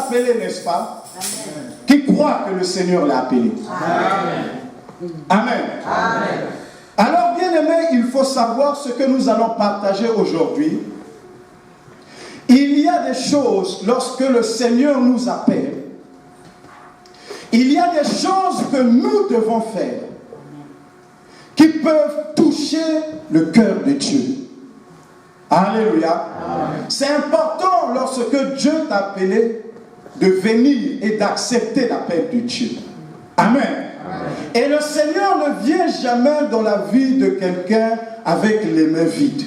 appelé, n'est-ce pas? Amen. Qui croit que le Seigneur l'a appelé. Amen. Amen. Amen. Alors, bien aimé, il faut savoir ce que nous allons partager aujourd'hui. Il y a des choses, lorsque le Seigneur nous appelle, il y a des choses que nous devons faire qui peuvent toucher le cœur de Dieu. Alléluia. C'est important lorsque Dieu t'a appelé de venir et d'accepter l'appel de Dieu. Amen. Amen. Et le Seigneur ne vient jamais dans la vie de quelqu'un avec les mains vides.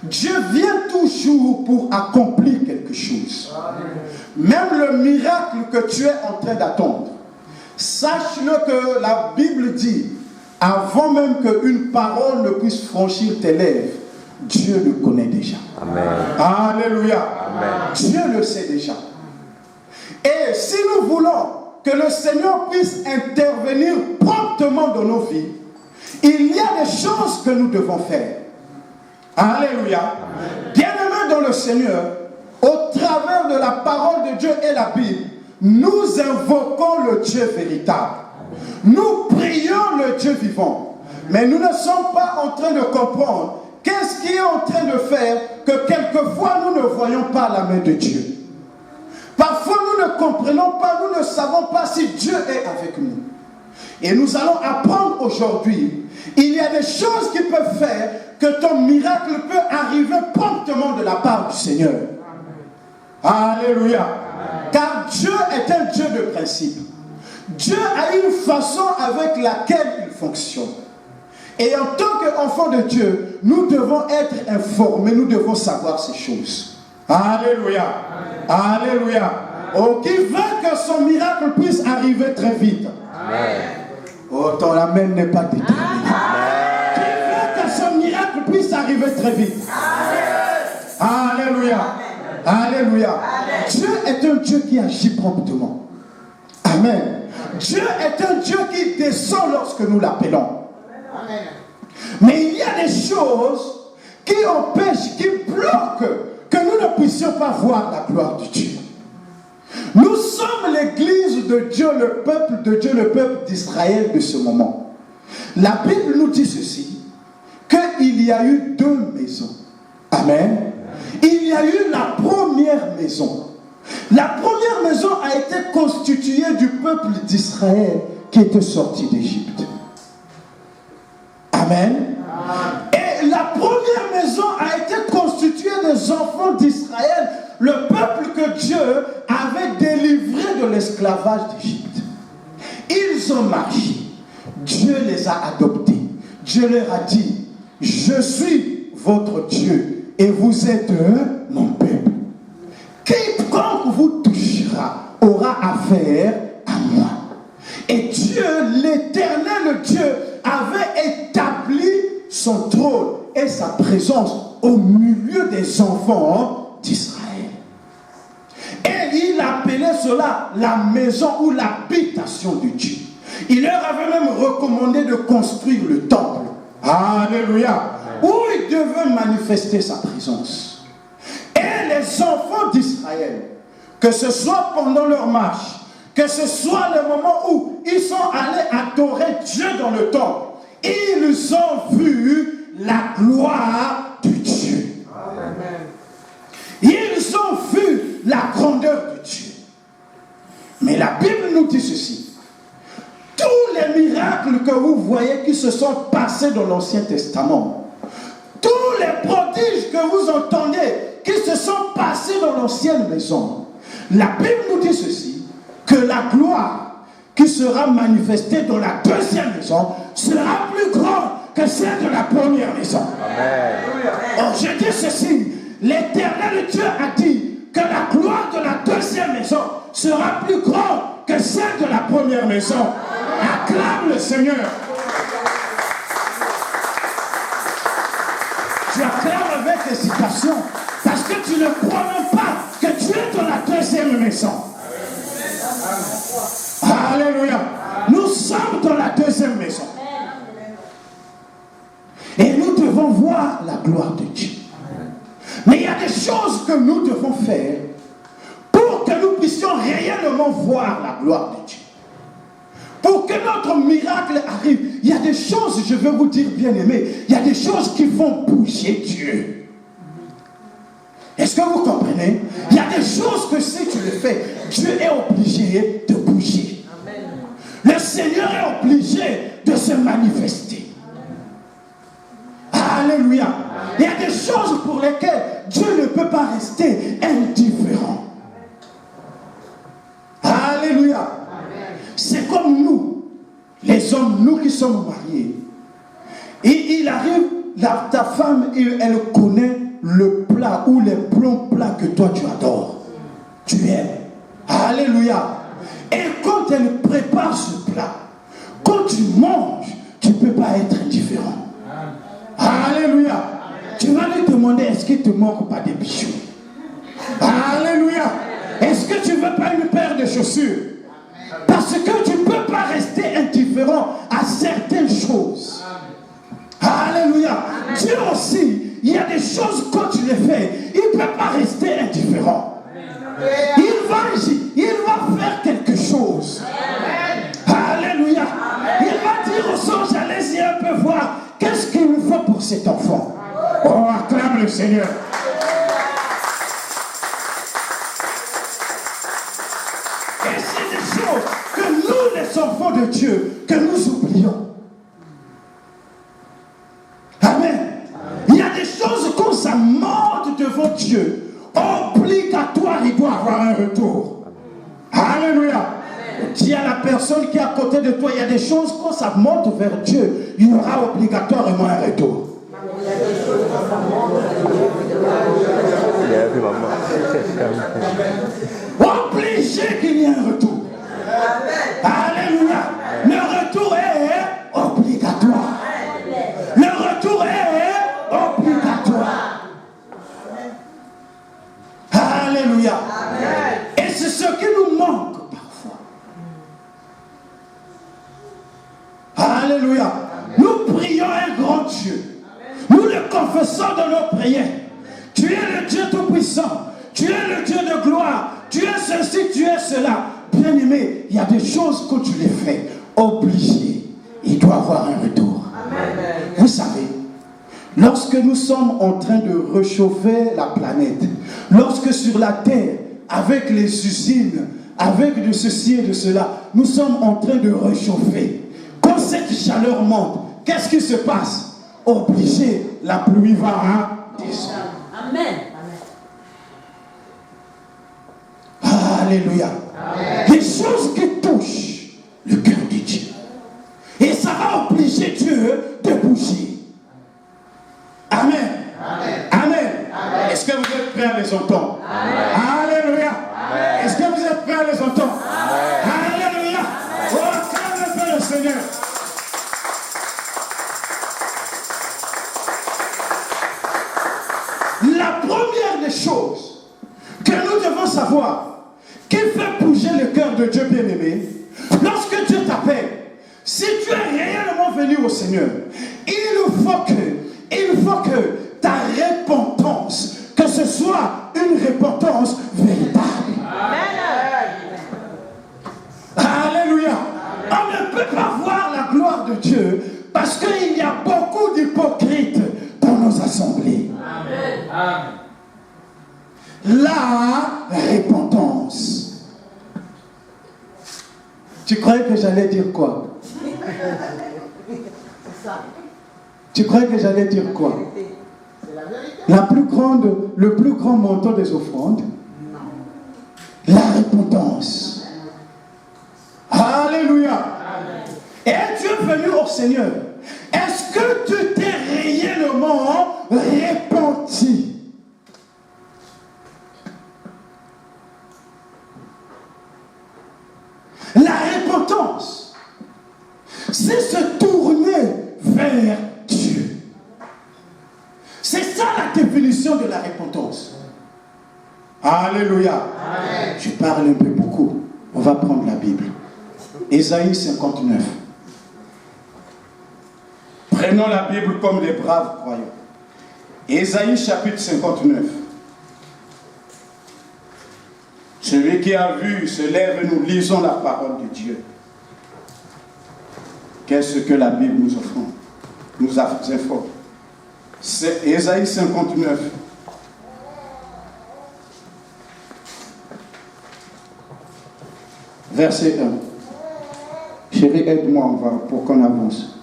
Dieu vient toujours pour accomplir quelque chose. Amen. Même le miracle que tu es en train d'attendre, sache-le que la Bible dit, avant même qu'une parole ne puisse franchir tes lèvres, Dieu le connaît déjà. Amen. Alléluia. Amen. Dieu le sait déjà. Et si nous voulons que le Seigneur puisse intervenir promptement dans nos vies, il y a des choses que nous devons faire. Alléluia. Bien-aimés dans le Seigneur, au travers de la parole de Dieu et la Bible, nous invoquons le Dieu véritable. Nous prions le Dieu vivant. Mais nous ne sommes pas en train de comprendre qu'est-ce qui est en train de faire que quelquefois nous ne voyons pas la main de Dieu. Parfois nous ne comprenons pas, nous ne savons pas si Dieu est avec nous. Et nous allons apprendre aujourd'hui, il y a des choses qui peuvent faire que ton miracle peut arriver promptement de la part du Seigneur. Alléluia. Amen. Car Dieu est un Dieu de principe. Dieu a une façon avec laquelle il fonctionne. Et en tant qu'enfants de Dieu, nous devons être informés, nous devons savoir ces choses. Alléluia. Amen. Alléluia. Oh, qui veut que son miracle puisse arriver très vite. Amen. Oh, ton amen n'est pas déterminé. Qui veut que son miracle puisse arriver très vite. Amen. Alléluia. Amen. Alléluia. Amen. Dieu est un Dieu qui agit promptement. Amen. Dieu est un Dieu qui descend lorsque nous l'appelons. Amen. Mais il y a des choses qui empêchent, qui bloquent que nous ne puissions pas voir la gloire de Dieu. Nous sommes l'église de Dieu, le peuple de Dieu, le peuple d'Israël de ce moment. La Bible nous dit ceci, qu'il y a eu deux maisons. Amen. Il y a eu la première maison. La première maison a été constituée du peuple d'Israël qui était sorti d'Égypte. Amen. Et la première maison a été constituée des enfants d'Israël, le peuple que Dieu avait délivré de l'esclavage d'Égypte. Ils ont marché. Dieu les a adoptés. Dieu leur a dit, je suis votre Dieu et vous êtes mon peuple. Quiconque vous touchera aura affaire à moi. Et Dieu, l'éternel Dieu, avait établi son trône et sa présence au milieu des enfants d'Israël. Et il appelait cela la maison ou l'habitation de Dieu. Il leur avait même recommandé de construire le temple. Alléluia. Où il devait manifester sa présence. Et les enfants d'Israël, que ce soit pendant leur marche, que ce soit le moment où ils sont allés adorer Dieu dans le temple, ils ont vu la gloire de Dieu. Amen. Ils ont vu la grandeur de Dieu. Mais la Bible nous dit ceci. Tous les miracles que vous voyez qui se sont passés dans l'Ancien Testament, tous les prodiges que vous entendez qui se sont passés dans l'ancienne maison, la Bible nous dit ceci, que la gloire qui sera manifestée dans la deuxième maison sera plus grande que celle de la première maison. Amen. Oh, je dis ceci, l'éternel Dieu a dit que la gloire de la deuxième maison sera plus grande que celle de la première maison. Acclame le Seigneur. Tu acclames avec hésitation parce que tu ne crois même pas que tu es dans la deuxième maison. Alléluia. Nous sommes dans la deuxième maison. Et nous devons voir la gloire de Dieu. Mais il y a des choses que nous devons faire pour que nous puissions puissions réellement voir la gloire de Dieu. Pour que notre miracle arrive, il y a des choses, je veux vous dire bien aimés, il y a des choses qui font bouger Dieu. Est-ce que vous comprenez? Il y a des choses que si tu le fais, Dieu est obligé de bouger. Le Seigneur est obligé de se manifester. Alléluia. Il y a des choses pour lesquelles Dieu ne peut pas rester indifférent. Alléluia. C'est comme nous, les hommes, nous qui sommes mariés. Et il arrive, ta femme, elle connaît le plat ou les bons plats que toi tu adores. Tu aimes. Alléluia. Et quand elle prépare ce plat, quand tu manges, tu ne peux pas être indifférent. Alléluia. Tu vas lui demander, est-ce qu'il ne te manque pas des bijoux? Alléluia. Est-ce que tu ne veux pas une paire de chaussures? Parce que tu ne peux pas rester indifférent à certaines choses. Alléluia. Dieu aussi, il y a des choses quand tu les fais, il ne peut pas rester indifférent. Il va faire quelque chose. Alléluia. Il va dire au songe, allez-y un peu voir, qu'est-ce qu'il nous faut pour cet enfant? Oh, acclame le Seigneur. Et c'est des choses que nous, les enfants de Dieu, que nous oublions. Amen. Il y a des choses qu'on s'amende devant Dieu. Obligatoire, il doit avoir un retour. Alléluia. Dis à la personne qui est à côté de toi, il y a des choses qu'on s'amende vers Dieu, il y aura obligatoirement un retour. Obligé qu'il y ait un retour. Alléluia. Le retour est obligatoire. Le retour est obligatoire. Alléluia. Et c'est ce qui nous manque parfois. Alléluia. Nous prions un grand Dieu. Nous le confessons dans nos prières. Tu es le Dieu tout-puissant. Tu es le Dieu de gloire. Tu es ceci, tu es cela. Bien-aimé, il y a des choses que tu les fais obligé. Il doit avoir un retour. Amen. Vous savez, lorsque nous sommes en train de réchauffer la planète, lorsque sur la terre, avec les usines, avec de ceci et de cela, nous sommes en train de réchauffer. Quand cette chaleur monte, qu'est-ce qui se passe? Obligé, la pluie va descendre. Amen. Alléluia. Amen. Les choses qui touchent le cœur de Dieu. Et ça va obliger Dieu de bouger. Amen. Amen. Amen. Amen. Est-ce que vous êtes prêts à les entendre? Amen. Alléluia. Amen. Est-ce que vous êtes prêts à les entendre? Amen. Alléluia. Oh, acclame un peu le Seigneur. La première des choses que nous devons savoir, qui fait bouger le cœur de Dieu bien-aimé, lorsque Dieu t'appelle, si tu es réellement venu au Seigneur, il faut que ta repentance, que ce soit une repentance véritable. Alléluia. On ne peut pas voir la gloire de Dieu parce qu'il y a beaucoup d'hypocrites dans nos assemblées. Amen. La repentance. Tu croyais que j'allais dire quoi? Tu croyais que j'allais dire quoi? Le plus grand montant des offrandes? La repentance. Alléluia. Et tu es venu au Seigneur. Est-ce que tu t'es réellement repenti? La repentance, c'est se tourner vers Dieu. C'est ça la définition de la repentance. Alléluia. Amen. Je parle un peu beaucoup. On va prendre la Bible. Ésaïe 59. Prenons la Bible comme les braves croyants. Ésaïe chapitre 59. Celui qui a vu se lève et nous lisons la parole de Dieu. Qu'est-ce que la Bible nous offre? Nous informe. C'est Ésaïe 59. Verset 1. Chérie, aide-moi pour qu'on avance.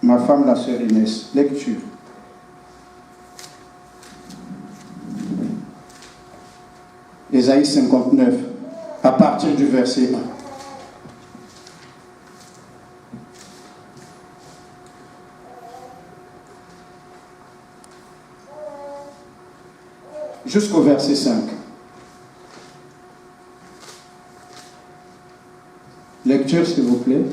Ma femme, la sœur Inès. Lecture. Ésaïe 59, à partir du verset 1. Jusqu'au verset 5. Lecture, s'il vous plaît.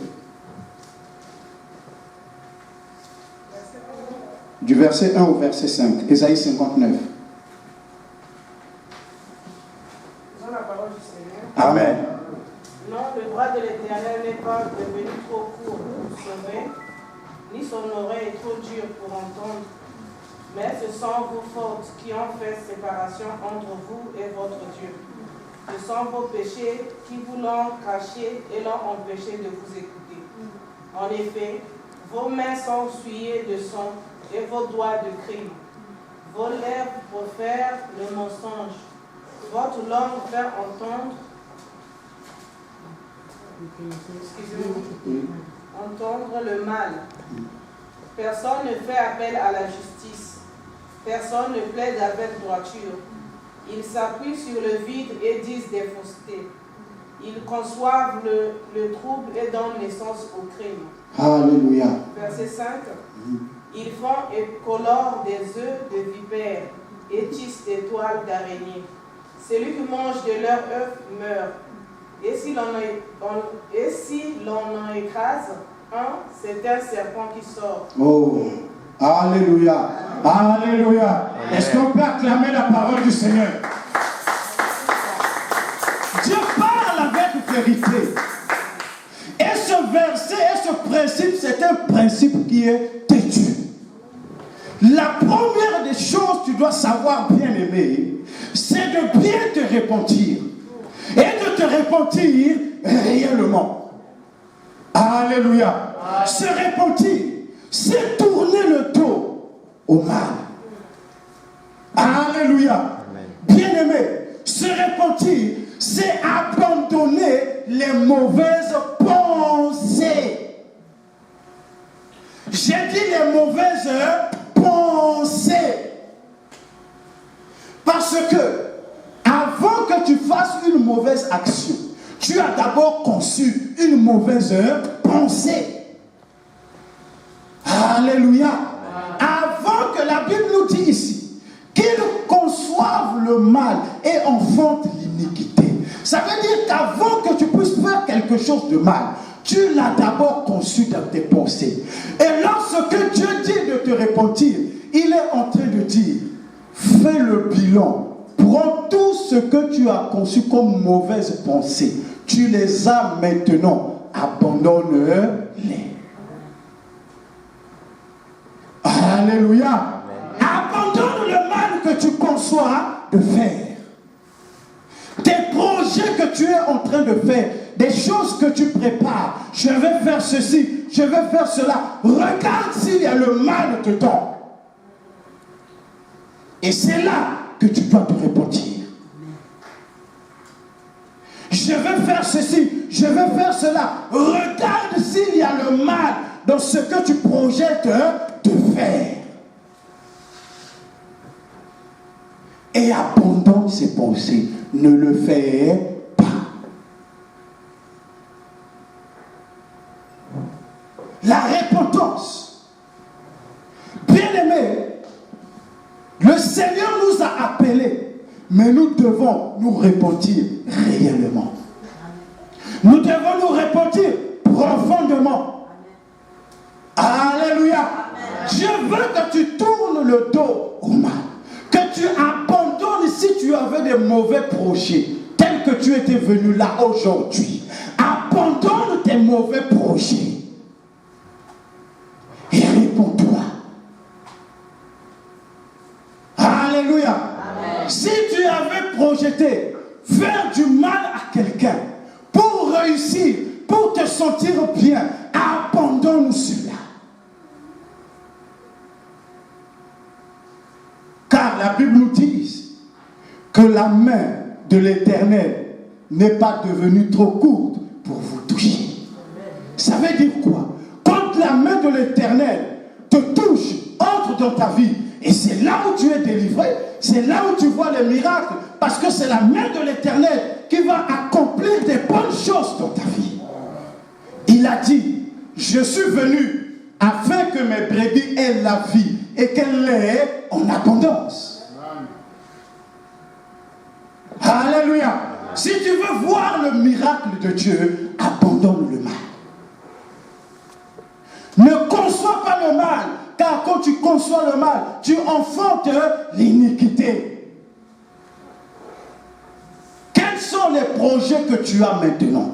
Du verset 1 au verset 5. Ésaïe 59. Amen. Non, le bras de l'Éternel n'est pas devenu trop court pour sauver, ni son oreille trop dure pour entendre. Mais ce sont vos fautes qui ont fait séparation entre vous et votre Dieu. Ce sont vos péchés qui vous l'ont caché et l'ont empêché de vous écouter. En effet, vos mains sont souillées de sang et vos doigts de crime. Vos lèvres profèrent le mensonge. Votre langue fait entendre entendre le mal. Personne ne fait appel à la justice. Personne ne plaide avec droiture. Ils s'appuient sur le vide et disent des faussetés. Ils conçoivent le trouble et donnent naissance au crime. Alléluia. Verset 5. Ils font et colorent des œufs de vipères et tissent des toiles d'araignées. Celui qui mange de leurs œufs meurt. Et si l'on en écrase un, c'est un serpent qui sort. Oh, alléluia, alléluia. Est-ce qu'on peut acclamer la parole du Seigneur? Dieu parle avec vérité. Et ce verset et ce principe, c'est un principe qui est têtu. La première des choses que tu dois savoir, bien aimé, c'est de bien te repentir. Et de te repentir réellement. Alléluia. Se repentir, c'est tourner le dos au mal. Alléluia. Bien-aimé, se repentir, c'est abandonner les mauvaises pensées. J'ai dit les mauvaises pensées. Parce que avant que tu fasses une mauvaise action, tu as d'abord conçu une mauvaise pensée. Alléluia. Avant que la Bible nous dise ici qu'ils conçoivent le mal et enfantent l'iniquité. Ça veut dire qu'avant que tu puisses faire quelque chose de mal, tu l'as d'abord conçu dans tes pensées. Et lorsque Dieu dit de te repentir, il est en train de dire, fais le bilan. Prends tout ce que tu as conçu comme mauvaise pensée. Tu les as maintenant. Abandonne-les. Alléluia. Abandonne le mal que tu conçois de faire. Tes projets que tu es en train de faire. Des choses que tu prépares. Je vais faire ceci. Je vais faire cela. Regarde s'il y a le mal dedans. Et c'est là que tu dois te repentir. Je vais faire ceci, je vais faire cela. Regarde s'il y a le mal dans ce que tu projettes de faire. Et abandonne ces pensées. Ne le fais pas. La repentance. Bien-aimé, le Seigneur nous a appelés, mais nous devons nous repentir réellement. Nous devons nous repentir profondément. Alléluia. Dieu veut que tu tournes le dos au mal. Que tu abandonnes si tu avais des mauvais projets, tels que tu étais venu là aujourd'hui. Abandonne tes mauvais projets. Et réponds-toi. Alléluia. Si tu avais projeté faire du mal à quelqu'un pour réussir, pour te sentir bien, abandonne cela. Car la Bible nous dit que la main de l'Éternel n'est pas devenue trop courte pour vous toucher. Ça veut dire quoi? Quand la main de l'Éternel te touche, entre dans ta vie, et c'est là où tu es délivré, c'est là où tu vois les miracles, parce que c'est la main de l'Éternel qui va accomplir des bonnes choses dans ta vie. Il a dit, je suis venu afin que mes brebis aient la vie et qu'elles l'aient en abondance. Alléluia. Si tu veux voir le miracle de Dieu, abandonne le mal. Ne conçois pas le mal, car quand tu conçois le mal, tu enfantes l'iniquité. Quels sont les projets que tu as maintenant?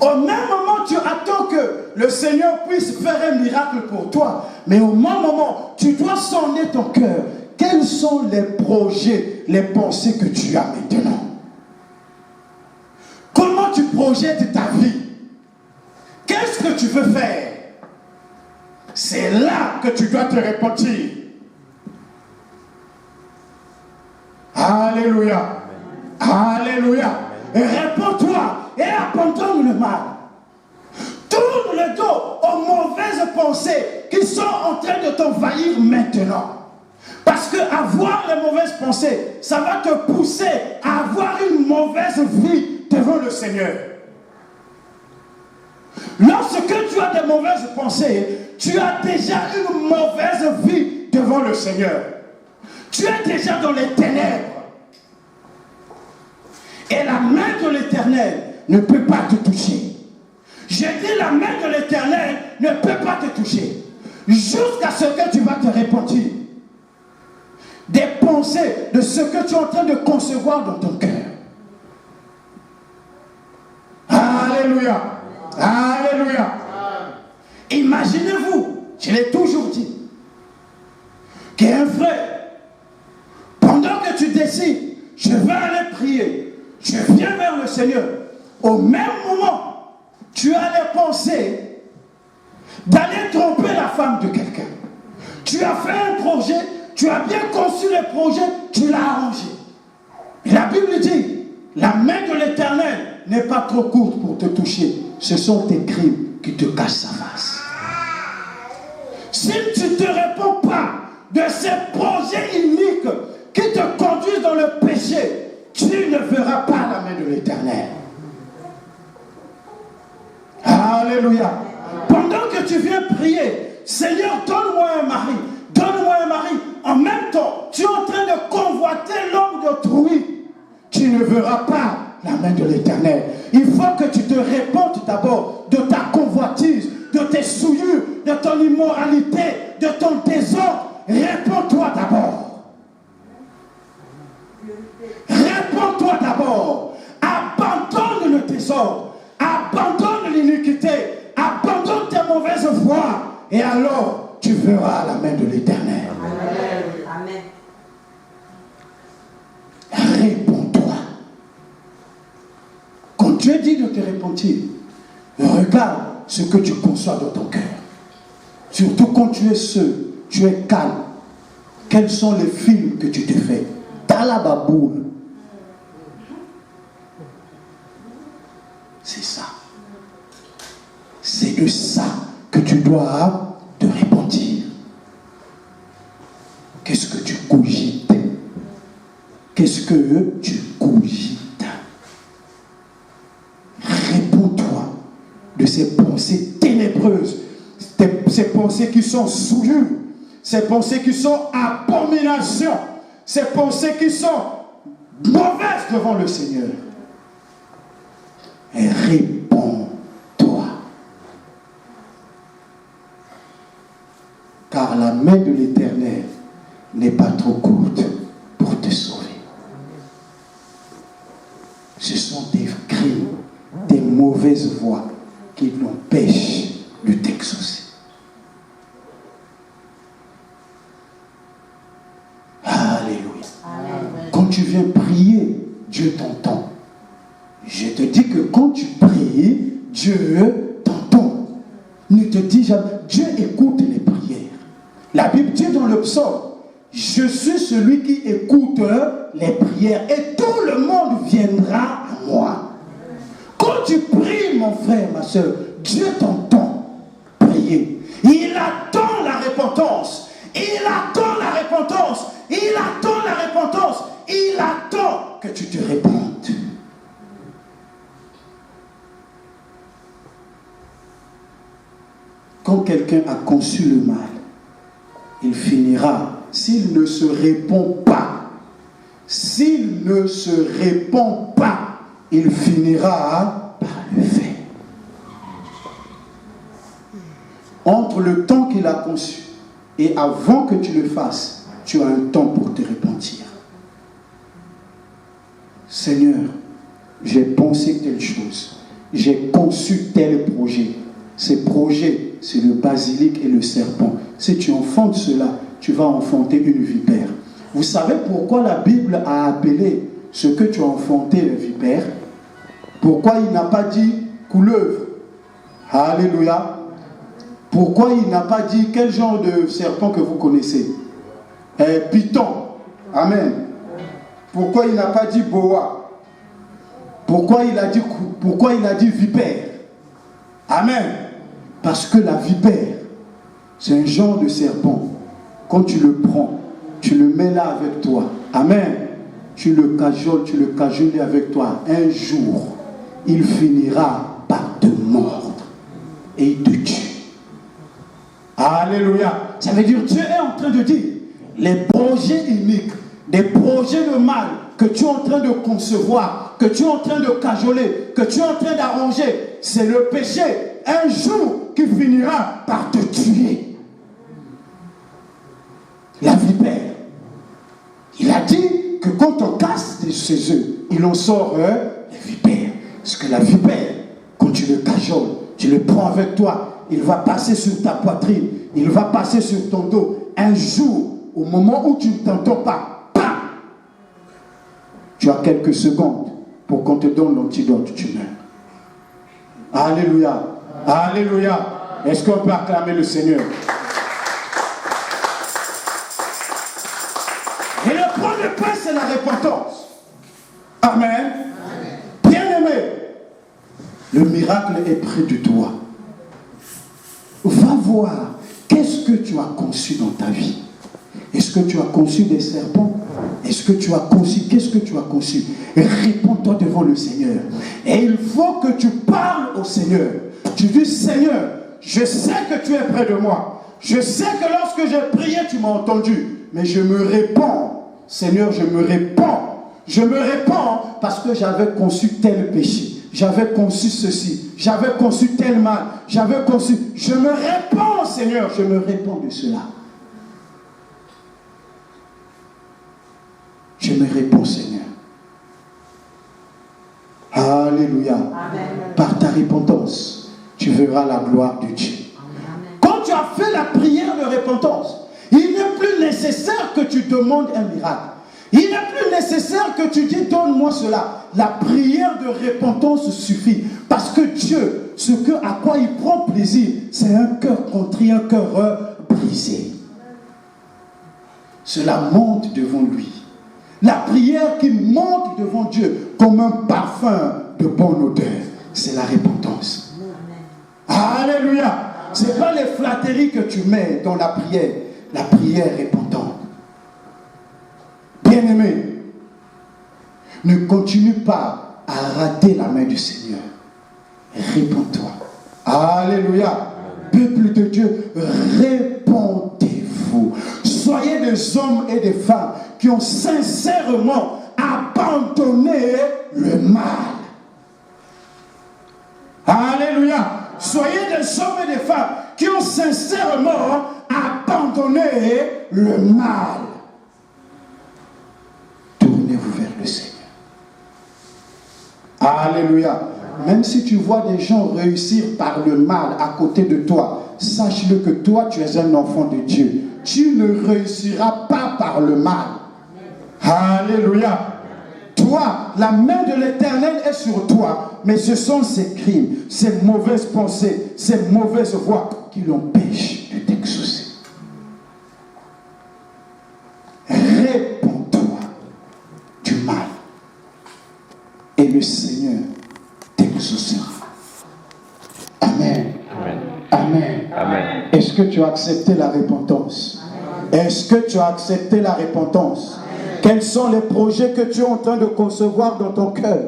Au même moment, tu attends que le Seigneur puisse faire un miracle pour toi. Mais au même moment, tu dois sonder ton cœur. Quels sont les projets, les pensées que tu as maintenant? Comment tu projettes ta vie? Qu'est-ce que tu veux faire? C'est là que tu dois te repentir. Alléluia. Alléluia. Et réponds-toi et abandonne le mal. Tourne le dos aux mauvaises pensées qui sont en train de t'envahir maintenant. Parce que avoir les mauvaises pensées, ça va te pousser à avoir une mauvaise vie devant le Seigneur. Lorsque tu as des mauvaises pensées, tu as déjà une mauvaise vie devant le Seigneur. Tu es déjà dans les ténèbres. Et la main de l'Éternel ne peut pas te toucher. J'ai dit la main de l'Éternel ne peut pas te toucher. Jusqu'à ce que tu vas te repentir des pensées, de ce que tu es en train de concevoir dans ton cœur. Alléluia. Alléluia. Imaginez-vous, je l'ai toujours dit, qu'un frère, pendant que tu décides, je vais aller prier, je viens vers le Seigneur, au même moment, tu as les pensées d'aller tromper la femme de quelqu'un. Tu as fait un projet, tu as bien conçu le projet, tu l'as arrangé. Et la Bible dit, la main de l'Éternel n'est pas trop courte pour te toucher. Ce sont tes crimes qui te cachent sa face. Si tu ne te réponds pas de ces projets iniques qui te conduisent dans le péché, tu ne verras pas la main de l'Éternel. Alléluia. Pendant que tu viens prier, Seigneur, donne-moi un mari, donne-moi un mari. En même temps, tu es en train de convoiter l'homme d'autrui. Tu ne verras pas la main de l'Éternel. Il faut que tu te répandes d'abord de ta convoitise, de tes souillures, de ton immoralité, de ton désordre. Réponds-toi d'abord. Réponds-toi d'abord. Abandonne le désordre. Abandonne l'iniquité. Abandonne tes mauvaises voies. Et alors, tu verras la main de l'Éternel. Amen. Réponds-toi. Quand Dieu dit de te repentir, regarde ce que tu conçois dans ton cœur. Surtout quand tu es seul, tu es calme. Quels sont les films que tu te fais? T'as la baboule. C'est ça. C'est de ça que tu dois te repentir. Qu'est-ce que tu cogites? Qu'est-ce que tu cogites? Réponds-toi de ces pensées ténébreuses, ces pensées qui sont souillures, ces pensées qui sont abominations, ces pensées qui sont mauvaises devant le Seigneur. Et réponds-toi. Car la main de l'Éternel n'est pas trop courte pour te sauver. Ce sont des crimes, des mauvaises voies qui l'empêchent de t'exaucer. Alléluia. Amen. Quand tu viens prier, Dieu t'entend. Je te dis que quand tu pries, Dieu t'entend. Ne te dis jamais, Dieu écoute les prières. La Bible dit dans le psaume, je suis celui qui écoute les prières et tout le monde viendra à moi. Quand tu pries, mon frère, ma soeur, Dieu t'entend prier. Il attend la repentance. Il attend la repentance. Il attend la repentance. Il attend que tu te répandes. Quand quelqu'un a conçu le mal, il finira, s'il ne se répand pas, s'il ne se répand pas, il finira par le faire. Entre le temps qu'il a conçu et avant que tu le fasses, tu as un temps pour te repentir. Seigneur, j'ai pensé telle chose, j'ai conçu tel projet. Ces projets, c'est le basilic et le serpent. Si tu enfantes cela, tu vas enfanter une vipère. Vous savez pourquoi la Bible a appelé ce que tu as enfanté le vipère? Pourquoi il n'a pas dit couleuvre? Alléluia. Pourquoi il n'a pas dit quel genre de serpent que vous connaissez? Python. Amen. Pourquoi il n'a pas dit boa? Pourquoi il a dit vipère? Amen. Parce que la vipère, c'est un genre de serpent. Quand tu le prends, tu le mets là avec toi. Amen. Tu le cajoles avec toi. Un jour, il finira par te mordre et il te tue. Alléluia. Ça veut dire Dieu est en train de dire les projets uniques, des projets de mal que tu es en train de concevoir, que tu es en train de cajoler, que tu es en train d'arranger, c'est le péché. Un jour qui finira par te tuer. La vipère. Il a dit que quand on casse ses œufs, il en sort les vipères. Parce que la vipère, quand tu le cajoles, tu le prends avec toi, il va passer sur ta poitrine, il va passer sur ton dos. Un jour, au moment où tu ne t'entends pas, bam, tu as quelques secondes pour qu'on te donne l'antidote, tu meurs. Alléluia. Alléluia. Est-ce qu'on peut acclamer le Seigneur? Et le point de paix, c'est la repentance. Amen. Bien-aimé, le miracle est près de toi. Va voir, qu'est-ce que tu as conçu dans ta vie? Est-ce que tu as conçu des serpents? Est-ce que tu as conçu? Qu'est-ce que tu as conçu? Réponds-toi devant le Seigneur. Et il faut que tu parles au Seigneur. Tu dis, Seigneur, je sais que tu es près de moi. Je sais que lorsque j'ai prié, tu m'as entendu. Mais je me répands. Seigneur, je me répands. Je me répands parce que j'avais conçu tel péché. J'avais conçu ceci. J'avais conçu tel mal. J'avais conçu... Je me répands, Seigneur. Je me répands de cela. Je me répands, Seigneur. Alléluia. Amen. Par ta repentance, tu verras la gloire de Dieu. Amen. Quand tu as fait la prière de repentance, il n'est plus nécessaire que tu demandes un miracle. Il n'est plus nécessaire que tu dis donne-moi cela. La prière de repentance suffit. Parce que Dieu, à quoi il prend plaisir, c'est un cœur contrit, un cœur brisé. Cela monte devant lui. La prière qui monte devant Dieu comme un parfum de bonne odeur, c'est la repentance. Alléluia. Ce n'est pas les flatteries que tu mets dans la prière repentante. Bien-aimé, ne continue pas à rater la main du Seigneur. Répands-toi. Alléluia. Peuple de Dieu, répandez-vous. Soyez des hommes et des femmes qui ont sincèrement abandonné le mal. Alléluia. Soyez des hommes et des femmes qui ont sincèrement abandonné le mal. Tournez-vous vers le Seigneur. Alléluia. Même si tu vois des gens réussir par le mal à côté de toi, sache-le que toi, tu es un enfant de Dieu. Tu ne réussiras pas par le mal. Alléluia. Toi, la main de l'Éternel est sur toi, mais ce sont ces crimes, ces mauvaises pensées, ces mauvaises voies qui l'empêchent de t'exaucer. Réponds-toi du mal et le Seigneur t'exaucera. Amen. Amen. Amen. Amen. Est-ce que tu as accepté la repentance? Est-ce que tu as accepté la repentance? Quels sont les projets que tu es en train de concevoir dans ton cœur?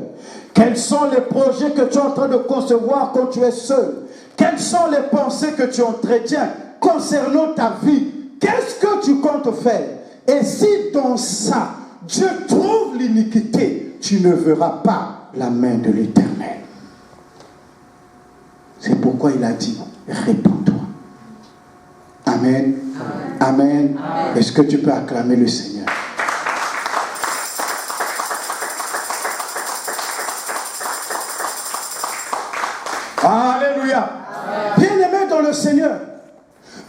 Quels sont les projets que tu es en train de concevoir quand tu es seul? Quelles sont les pensées que tu entretiens concernant ta vie? Qu'est-ce que tu comptes faire? Et si dans ça, Dieu trouve l'iniquité, tu ne verras pas la main de l'Éternel. C'est pourquoi il a dit, réponds-toi. Amen. Amen. Amen. Est-ce que tu peux acclamer le Seigneur? Alléluia. Bien-aimé dans le Seigneur,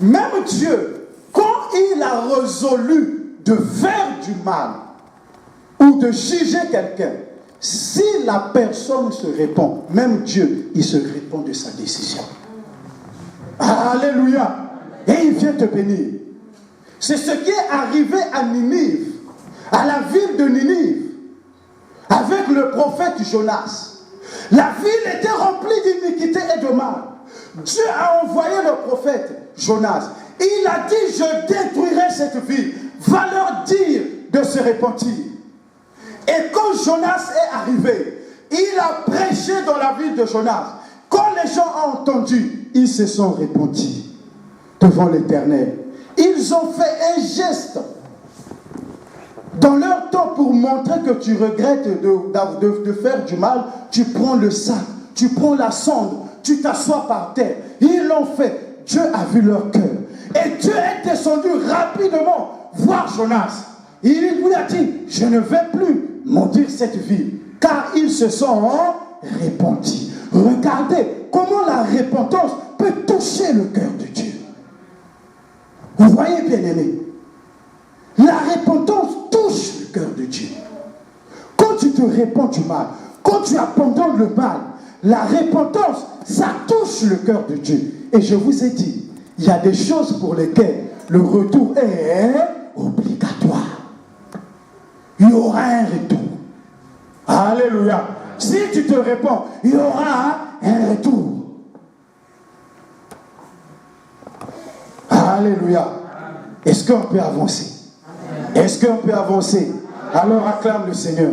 même Dieu, quand il a résolu de faire du mal ou de juger quelqu'un, si la personne se répand, même Dieu, il se répand de sa décision. Alléluia. Et il vient te bénir. C'est ce qui est arrivé à Ninive, à la ville de Ninive, avec le prophète Jonas. La ville était remplie d'iniquité et de mal. Dieu a envoyé le prophète Jonas. Il a dit, je détruirai cette ville. Va leur dire de se repentir. Et quand Jonas est arrivé, il a prêché dans la ville de Jonas. Quand les gens ont entendu, ils se sont repentis devant l'Éternel. Ils ont fait un geste dans leur temps pour montrer que tu regrettes de faire du mal. Tu prends le sac, tu prends la sonde, tu t'assois par terre. Ils l'ont fait. Dieu a vu leur cœur. Et Dieu est descendu rapidement voir Jonas. Il lui a dit, je ne vais plus maudire cette ville, car ils se sont repentis. Regardez comment la repentance peut toucher le cœur de Dieu. Vous voyez, bien-aimé, la repentance touche le cœur de Dieu. Quand tu te répands du mal, quand tu abandonnes le mal, la repentance, ça touche le cœur de Dieu. Et je vous ai dit, il y a des choses pour lesquelles le retour est obligatoire. Il y aura un retour. Alléluia. Si tu te répands, il y aura un retour. Alléluia. Est-ce qu'on peut avancer? Est-ce qu'on peut avancer? Alors acclame le Seigneur.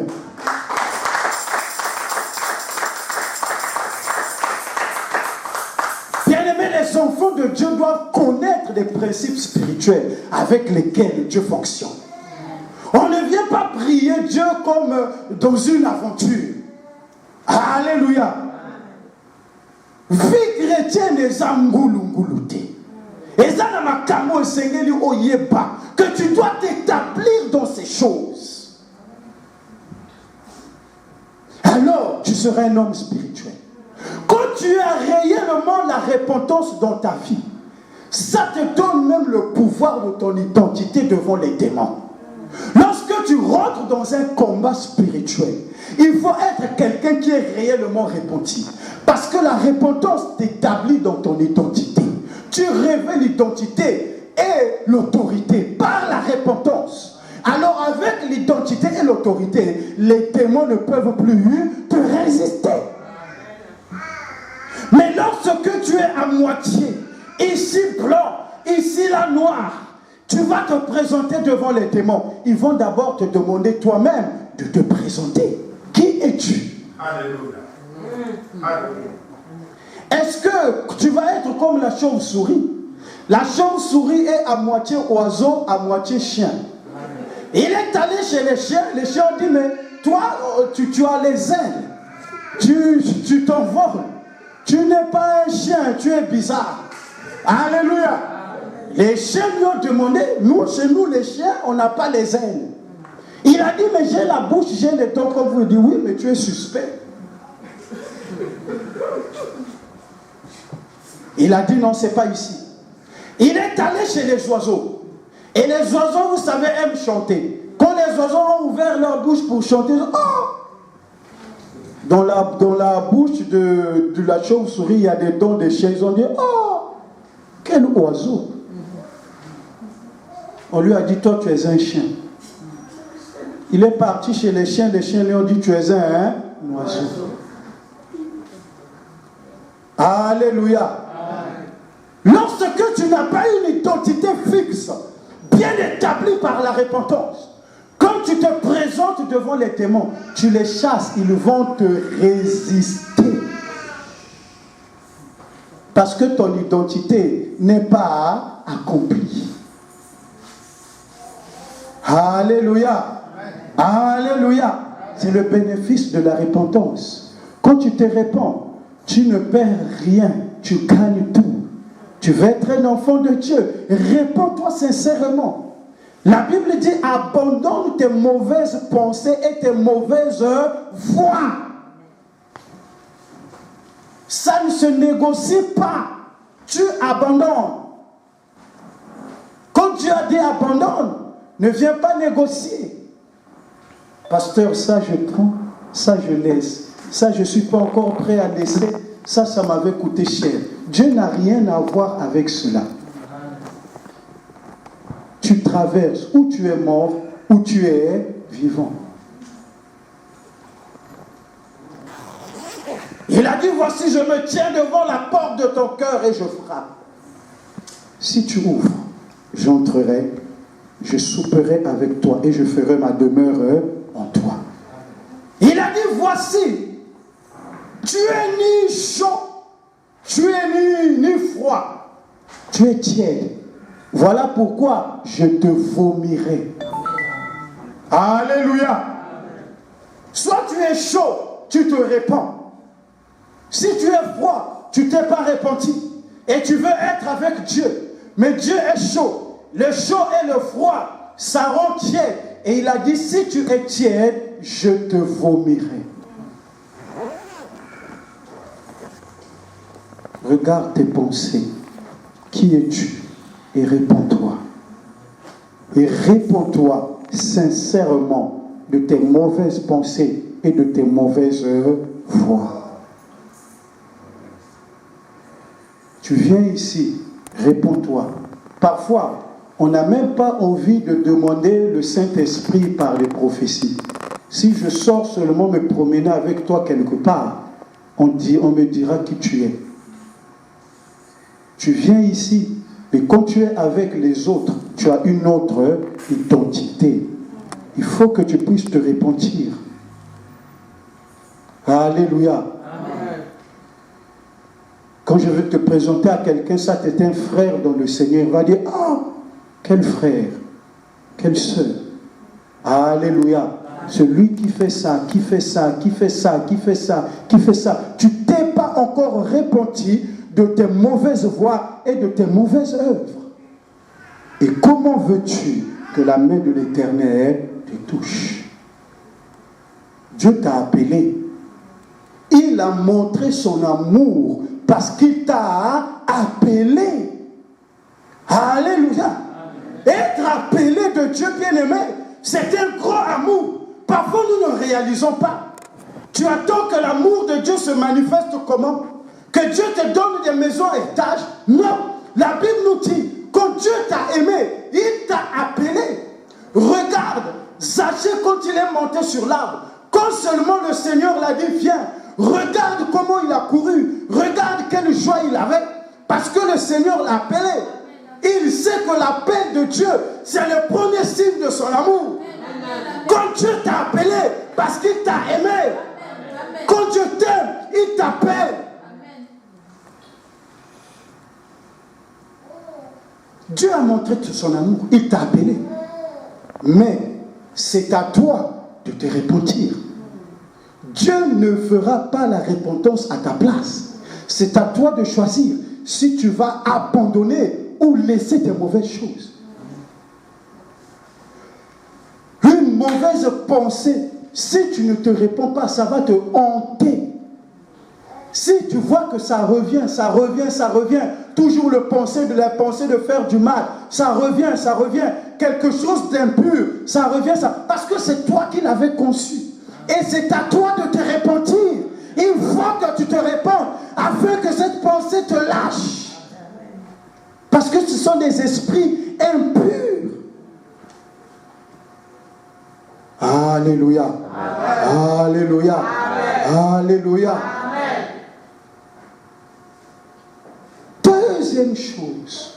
Bien-aimés, les enfants de Dieu doivent connaître les principes spirituels avec lesquels Dieu fonctionne. On ne vient pas prier Dieu comme dans une aventure. Alléluia. Vie chrétienne est zangulungulute. Et ça n'a pas kamo esengeli oyeba que tu dois t'établir dans ces choses. Alors, tu seras un homme spirituel. Quand tu as réellement la repentance dans ta vie, ça te donne même le pouvoir de ton identité devant les démons. Lorsque tu rentres dans un combat spirituel, il faut être quelqu'un qui est réellement repenti. Parce que la repentance t'établit dans ton identité. Tu révèles l'identité et l'autorité par la repentance. Alors avec l'identité et l'autorité, les démons ne peuvent plus te résister. Mais lorsque tu es à moitié, ici blanc, ici là noir, tu vas te présenter devant les démons. Ils vont d'abord te demander toi-même de te présenter. Qui es-tu? Alléluia. Alléluia. Est-ce que tu vas être comme la chauve-souris? La chauve-souris est à moitié oiseau, à moitié chien. Il est allé chez les chiens ont dit, mais toi, tu as les ailes. Tu t'envoles. Tu n'es pas un chien, tu es bizarre. Alléluia. Les chiens lui ont demandé, chez nous les chiens, on n'a pas les ailes. Il a dit, mais j'ai la bouche, j'ai les dents comme vous. Il dit, oui, mais tu es suspect. Il a dit, non, c'est pas ici. Il est allé chez les oiseaux. Et les oiseaux, vous savez, aiment chanter. Quand les oiseaux ont ouvert leur bouche pour chanter, dans la bouche de la chauve-souris, il y a des dents de chiens. Ils ont dit, quel oiseau. On lui a dit, toi tu es un chien. Il est parti chez les chiens lui ont dit, tu es un oiseau. Alléluia. Lorsque tu n'as pas une identité fixe, bien établie par la repentance, quand tu te présentes devant les démons, tu les chasses, ils vont te résister. Parce que ton identité n'est pas accomplie. Alléluia. Alléluia. C'est le bénéfice de la repentance. Quand tu te répands, tu ne perds rien, tu gagnes tout. Tu veux être un enfant de Dieu, répands-toi sincèrement. La Bible dit, abandonne tes mauvaises pensées et tes mauvaises voies. Ça ne se négocie pas. Tu abandonnes. Quand Dieu a dit abandonne, ne viens pas négocier. Pasteur, ça je prends, ça je laisse. Ça je ne suis pas encore prêt à laisser. Ça m'avait coûté cher. Dieu n'a rien à voir avec cela. Tu traverses, ou tu es mort, ou tu es vivant. Il a dit, voici, je me tiens devant la porte de ton cœur et je frappe. Si tu ouvres, j'entrerai, je souperai avec toi et je ferai ma demeure en toi. Il a dit, voici, tu es ni chaud, tu es ni froid, tu es tiède. Voilà pourquoi je te vomirai. Alléluia. Soit tu es chaud, tu te répands. Si tu es froid, tu ne t'es pas repenti. Et tu veux être avec Dieu. Mais Dieu est chaud. Le chaud et le froid, ça rend tiède. Et il a dit, si tu es tiède, je te vomirai. Regarde tes pensées. Qui es-tu? Et réponds-toi. Et réponds-toi sincèrement de tes mauvaises pensées et de tes mauvaises voies. Tu viens ici, réponds-toi. Parfois, on n'a même pas envie de demander le Saint-Esprit par les prophéties. Si je sors seulement me promener avec toi quelque part, on me dira qui tu es. Tu viens ici, et quand tu es avec les autres, tu as une autre identité. Il faut que tu puisses te repentir. Alléluia. Amen. Quand je veux te présenter à quelqu'un, ça t'est un frère dans le Seigneur, il va dire, quel frère, quelle sœur. Alléluia. Celui qui fait ça, qui fait ça, qui fait ça, qui fait ça, qui fait ça. Tu t'es pas encore repenti de tes mauvaises voies et de tes mauvaises œuvres. Et comment veux-tu que la main de l'Éternel te touche? Dieu t'a appelé. Il a montré son amour parce qu'il t'a appelé. Alléluia. Être appelé de Dieu bien-aimé, c'est un grand amour. Parfois nous ne réalisons pas. Tu attends que l'amour de Dieu se manifeste comment? Que Dieu te donne des maisons à étage? Non. La Bible nous dit, quand Dieu t'a aimé, il t'a appelé. Regarde, Zaché quand il est monté sur l'arbre, quand seulement le Seigneur l'a dit, viens, regarde comment il a couru, regarde quelle joie il avait, parce que le Seigneur l'a appelé. Il sait que l'appel de Dieu, c'est le premier signe de son amour. Quand Dieu t'a appelé, parce qu'il t'a aimé. Quand Dieu t'aime, il t'appelle. Dieu a montré son amour, il t'a appelé. Mais c'est à toi de te repentir. Dieu ne fera pas la repentance à ta place. C'est à toi de choisir si tu vas abandonner ou laisser tes mauvaises choses. Une mauvaise pensée, si tu ne te réponds pas, ça va te hanter. Si tu vois que ça revient, toujours la pensée de faire du mal, ça revient. Quelque chose d'impur, ça revient, parce que c'est toi qui l'avais conçu. Et c'est à toi de te repentir. Il faut que tu te répandes afin que cette pensée te lâche. Parce que ce sont des esprits impurs. Alléluia. Amen. Alléluia. Amen. Alléluia. Amen. Deuxième chose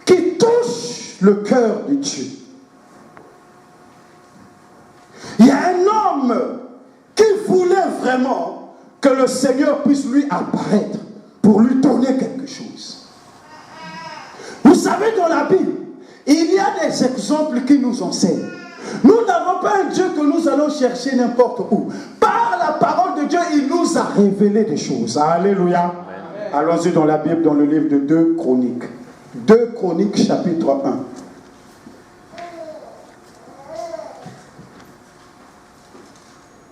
qui touche le cœur de Dieu. Il y a un homme qui voulait vraiment que le Seigneur puisse lui apparaître pour lui donner quelque chose. Vous savez, dans la Bible, il y a des exemples qui nous enseignent. Nous n'avons pas un Dieu que nous allons chercher n'importe où. Par la parole de Dieu, il nous a révélé des choses. Alléluia. Allons-y dans la Bible, dans le livre de 2 Chroniques. 2 Chroniques, chapitre 1.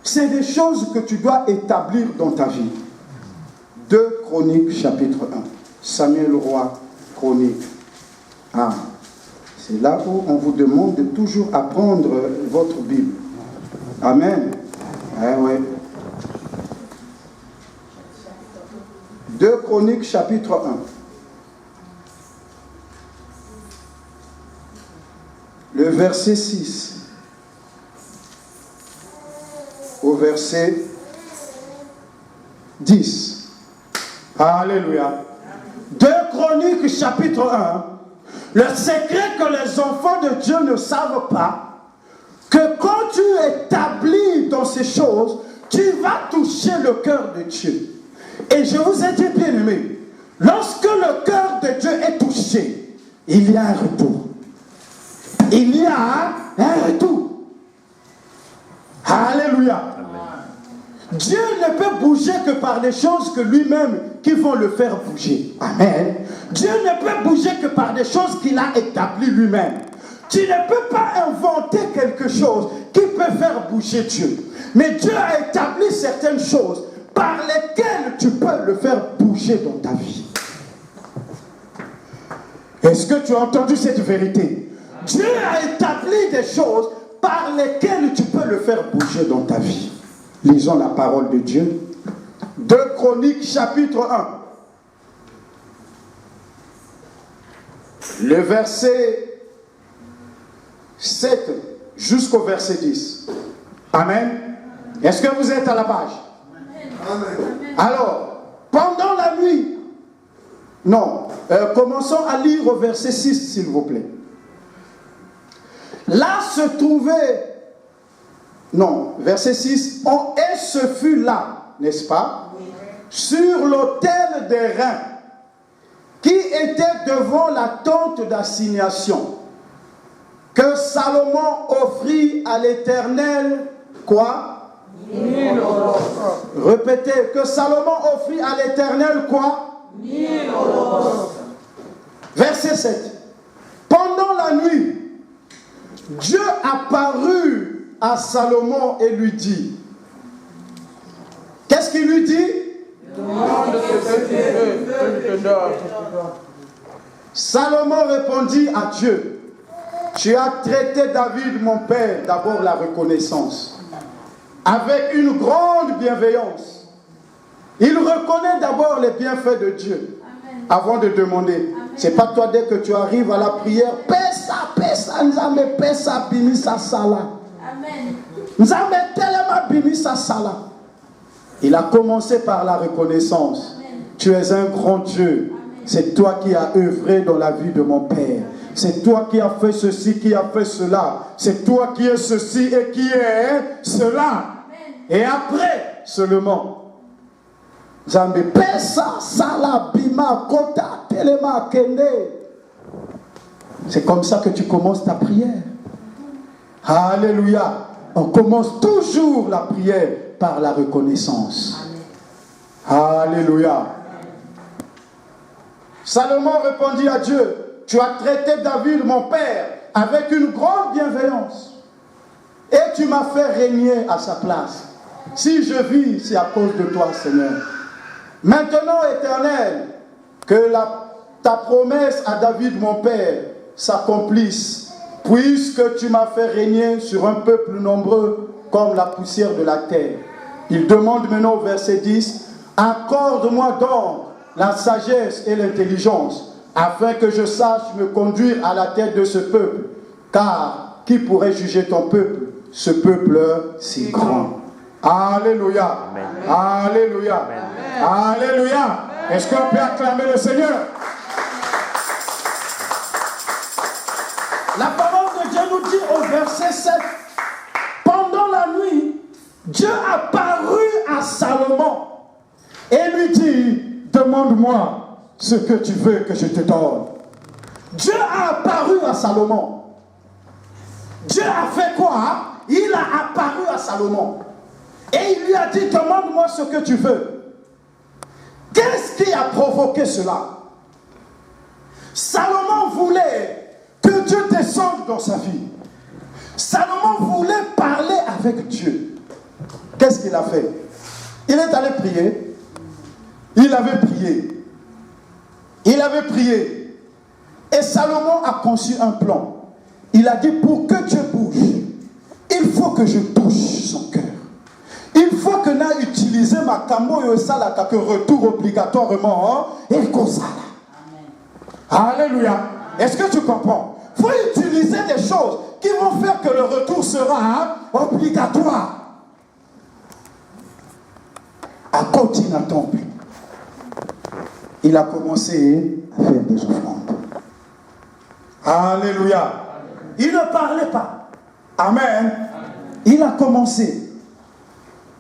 C'est des choses que tu dois établir dans ta vie. 2 Chroniques, chapitre 1. Samuel Roi, Chronique. C'est là où on vous demande de toujours apprendre votre Bible. Amen. Ouais. 2 Chroniques, chapitre 1. Le verset 6. Au verset 10. Alléluia. 2 Chroniques, chapitre 1. Le secret que les enfants de Dieu ne savent pas, que quand tu établis dans ces choses, tu vas toucher le cœur de Dieu. Et je vous ai dit, bien aimé, lorsque le cœur de Dieu est touché, il y a un retour. Il y a un retour. Alléluia. Dieu ne peut bouger que par des choses que lui-même qui vont le faire bouger. Amen. Dieu ne peut bouger que par des choses qu'il a établies lui-même. Tu ne peux pas inventer quelque chose qui peut faire bouger Dieu. Mais Dieu a établi certaines choses par lesquelles tu peux le faire bouger dans ta vie. Est-ce que tu as entendu cette vérité? Dieu a établi des choses par lesquelles tu peux le faire bouger dans ta vie. Lisons la parole de Dieu. 2 Chroniques, chapitre 1. Le verset 7 jusqu'au verset 10. Amen. Est-ce que vous êtes à la page? Amen. Alors, pendant la nuit, commençons à lire au verset 6, s'il vous plaît. Là se trouvait... verset 6. Et ce fut là, n'est-ce pas? Oui. Sur l'autel des reins, qui était devant la tente d'assignation, que Salomon offrit à l'Éternel, quoi? 1000 holocaustes. Répétez, que Salomon offrit à l'Éternel, quoi? 1000 holocaustes. Verset 7. Pendant la nuit, Dieu apparut à Salomon et lui dit. Qu'est-ce qu'il lui dit? Demande ce que tu veux. Salomon répondit à Dieu. Tu as traité David, mon père, d'abord la reconnaissance, avec une grande bienveillance. Il reconnaît d'abord les bienfaits de Dieu. Amen. Avant de demander. C'est pas toi dès que tu arrives à la prière, pesa, nzambe pesa bimisa sala. Amen. Nzambe telema bimisa sala. Il a commencé par la reconnaissance. Amen. Tu es un grand Dieu. Amen. C'est toi qui as œuvré dans la vie de mon père. C'est toi qui as fait ceci, qui as fait cela. C'est toi qui es ceci et qui est cela. Amen. Et après seulement, Nzambe pesa sala bima kota telema kende. C'est comme ça que tu commences ta prière. Alléluia. On commence toujours la prière par la reconnaissance. Amen. Alléluia. Amen. Salomon répondit à Dieu. Tu as traité David, mon père, avec une grande bienveillance. Et tu m'as fait régner à sa place. Si je vis, c'est à cause de toi, Seigneur. Maintenant, Éternel, que ta promesse à David, mon père, s'accomplisse, puisque tu m'as fait régner sur un peuple nombreux comme la poussière de la terre. Il demande maintenant au verset 10, accorde-moi donc la sagesse et l'intelligence, afin que je sache me conduire à la tête de ce peuple, car qui pourrait juger ton peuple, ce peuple si grand. Alléluia. Amen. Alléluia. Amen. Alléluia. Est-ce qu'on peut acclamer le Seigneur? La parole de Dieu nous dit au verset 7, pendant la nuit, Dieu apparut à Salomon et lui dit, demande-moi ce que tu veux que je te donne. Dieu a apparu à Salomon. Dieu a fait quoi? Il a apparu à Salomon. Et il lui a dit, demande-moi ce que tu veux. Qu'est-ce qui a provoqué cela? Salomon voulait que Dieu descende dans sa vie. Salomon voulait parler avec Dieu. Qu'est-ce qu'il a fait? Il est allé prier. Il avait prié. Il avait prié. Et Salomon a conçu un plan. Il a dit, pour que Dieu bouge, il faut que je touche son cœur. Il faut que n'a utilisé ma camo et ça que retour obligatoirement et comme ça. Alléluia. Est-ce que tu comprends? Il faut utiliser des choses qui vont faire que le retour sera obligatoire. À Cortina Temple, il a commencé à faire des offrandes. Alléluia. Il ne parlait pas. Amen. Il a commencé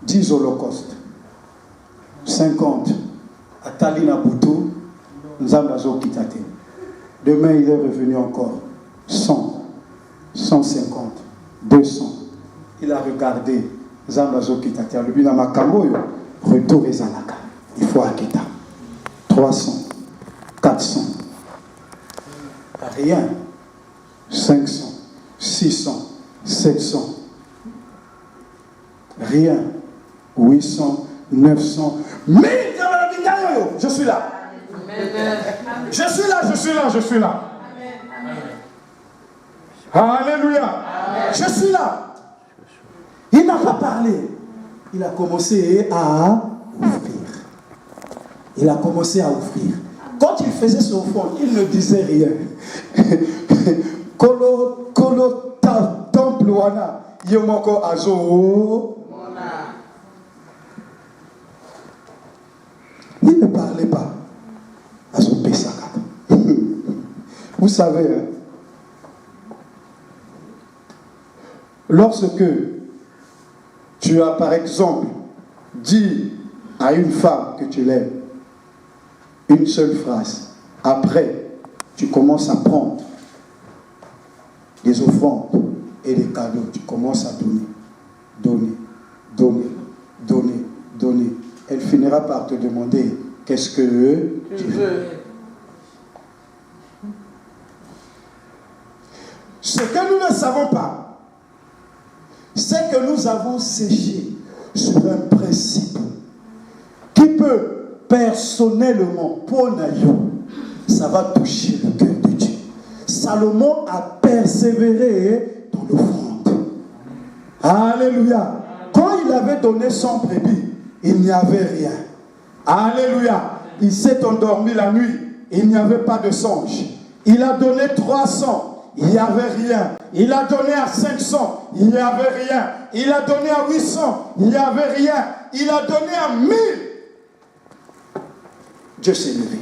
10 holocaustes, 50 à Talina Boutou, Nzambazo Kitate. Demain, il est revenu encore 100, 150, 200. Il a regardé Nzambazo Kitate. Le Makambo, retour et Zanaka. Il faut Akita. 300, 400. Rien. 500, 600, 700. Rien. 800, 900, 1000. Je suis là. Je suis là, je suis là, je suis là. Alléluia. Je suis là. Il n'a pas parlé. Il a commencé à ouvrir. Il a commencé à ouvrir. Quand il faisait son offrande, il ne disait rien. Kolo temple wana yomoko azo. Il ne parlait pas. Azo pesaka. Vous savez, hein, lorsque tu as par exemple dit à une femme que tu l'aimes une seule phrase, après tu commences à prendre des offrandes et des cadeaux, tu commences à donner. Elle finira par te demander qu'est-ce que tu veux. Ce que nous ne savons pas, c'est que nous avons séché sur un principe qui peut personnellement, pour Nayo, ça va toucher le cœur de Dieu. Salomon a persévéré dans l'offrande. Alléluia. Quand il avait donné son brebis, il n'y avait rien. Alléluia. Il s'est endormi la nuit, il n'y avait pas de songe. Il a donné 300, il n'y avait rien. Il a donné à 500, il n'y avait rien. Il a donné à 800, il n'y avait rien. Il a donné à 1000. Dieu s'est levé.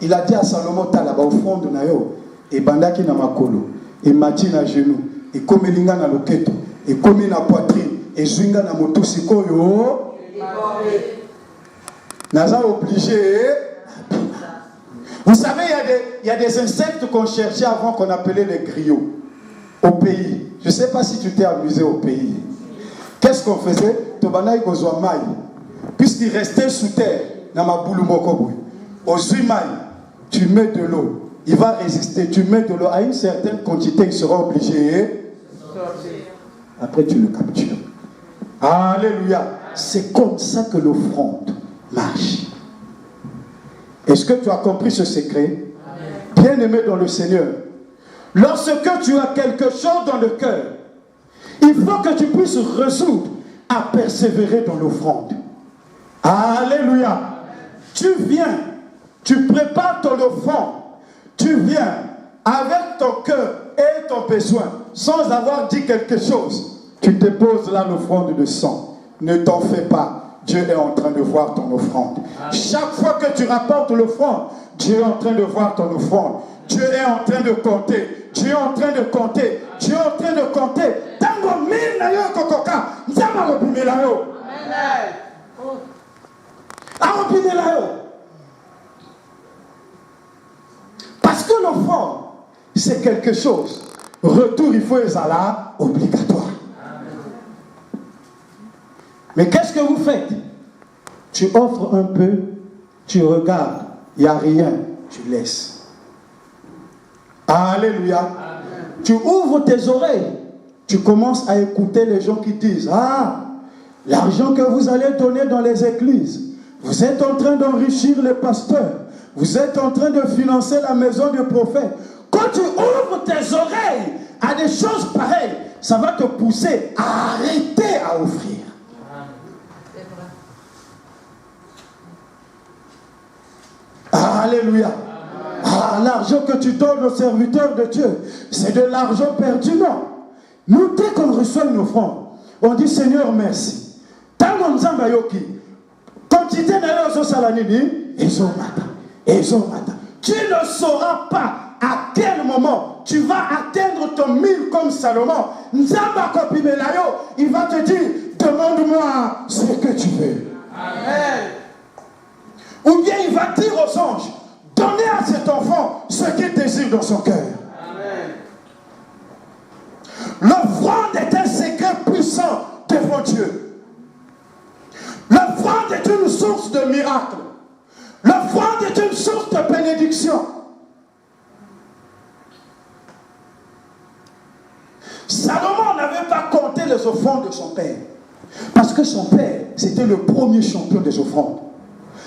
Il a dit à Salomon, Talaba, offrande na yo, et bandaki na makolo, et mati na genou, et komelinga na loketo, et komi na poitrine, et zwinga na motusi koyo. Naza obligé. Vous savez, il y a des insectes qu'on cherchait avant qu'on appelait les griots au pays. Je ne sais pas si tu t'es amusé au pays. Qu'est-ce qu'on faisait? Puisqu'il restait sous terre, au Zuimaï, tu mets de l'eau. Il va résister. Tu mets de l'eau à une certaine quantité, il sera obligé. Après, tu le captures. Alléluia. C'est comme ça que l'offrande marche. Est-ce que tu as compris ce secret? Bien-aimé dans le Seigneur, lorsque tu as quelque chose dans le cœur, il faut que tu puisses résoudre à persévérer dans l'offrande. Alléluia. Tu viens, tu prépares ton offrande, tu viens avec ton cœur et ton besoin, sans avoir dit quelque chose. Tu déposes là l'offrande de sang. Ne t'en fais pas. Dieu est en train de voir ton offrande. Chaque fois que tu rapportes l'offrande, Dieu est en train de voir ton offrande. Dieu est en train de compter. Dieu est en train de compter. Dieu est en train de compter. Tango mille na yo kokoka. Nzama robimela yo. Robimela yo. Parce que l'offrande, c'est quelque chose. Retour, il faut les là obligatoire. Mais qu'est-ce que vous faites? Tu offres un peu, tu regardes, il n'y a rien, tu laisses. Alléluia. Amen. Tu ouvres tes oreilles, tu commences à écouter les gens qui disent: ah, l'argent que vous allez donner dans les églises, vous êtes en train d'enrichir les pasteurs, vous êtes en train de financer la maison du prophète. Quand tu ouvres tes oreilles à des choses pareilles, ça va te pousser à arrêter à offrir. Alléluia. Ah, l'argent que tu donnes aux serviteurs de Dieu, c'est de l'argent perdu, non. Nous, dès qu'on reçoit une offrande, on dit: Seigneur, merci. Quantité d'ailleurs salanini, tu ne sauras pas à quel moment tu vas atteindre ton 1000 comme Salomon. Il va te dire: demande-moi ce que tu veux. Amen. Ou bien il va dire aux anges: donnez à cet enfant ce qu'il désire dans son cœur. L'offrande est un secret puissant devant Dieu. L'offrande est une source de miracle. L'offrande est une source de bénédiction. Salomon n'avait pas compté les offrandes de son père, parce que son père, c'était le premier champion des offrandes.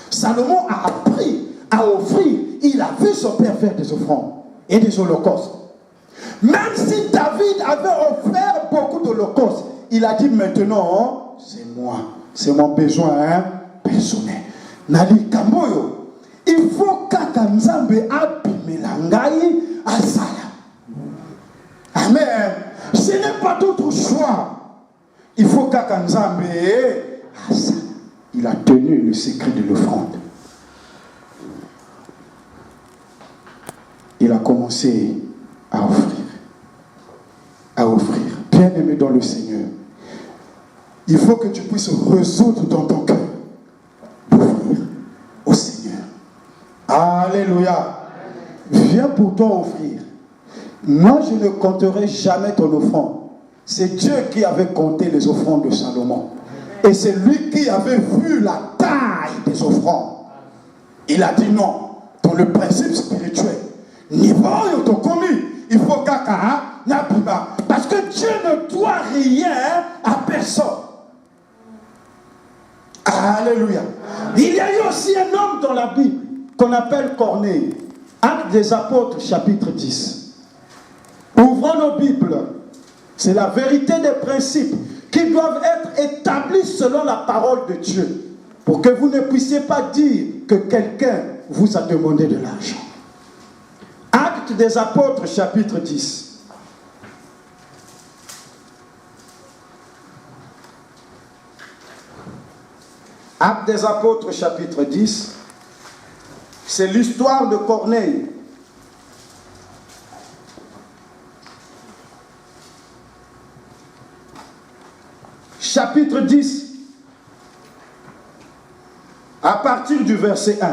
Salomon a appris à offrir. Il a vu son père faire des offrandes et des holocaustes. Même si David avait offert beaucoup d'holocaustes, il a dit: maintenant, c'est moi. C'est mon besoin personnel. Nali Kamoyo, il faut qu'Akanzambe abimelangai asala. Amen. Ce n'est pas d'autre choix. Il faut qu'Akanzambe asala. Il a tenu le secret de l'offrande. Il a commencé à offrir. À offrir. Bien-aimé dans le Seigneur, il faut que tu puisses résoudre dans ton cœur d'offrir au Seigneur. Alléluia. Viens pour toi offrir. Moi, je ne compterai jamais ton offrande. C'est Dieu qui avait compté les offrandes de Salomon. Et c'est lui qui avait vu la taille des offrandes. Il a dit non. Dans le principe spirituel, niveau il faut kaka nabiba. Parce que Dieu ne doit rien à personne. Alléluia. Il y a eu aussi un homme dans la Bible qu'on appelle Corneille. Actes des Apôtres, chapitre 10. Ouvrons nos Bibles. C'est la vérité des principes qui doivent être établis selon la parole de Dieu, pour que vous ne puissiez pas dire que quelqu'un vous a demandé de l'argent. Actes des Apôtres, chapitre 10. Actes des Apôtres, chapitre 10. C'est l'histoire de Corneille. Chapitre 10, à partir du verset 1.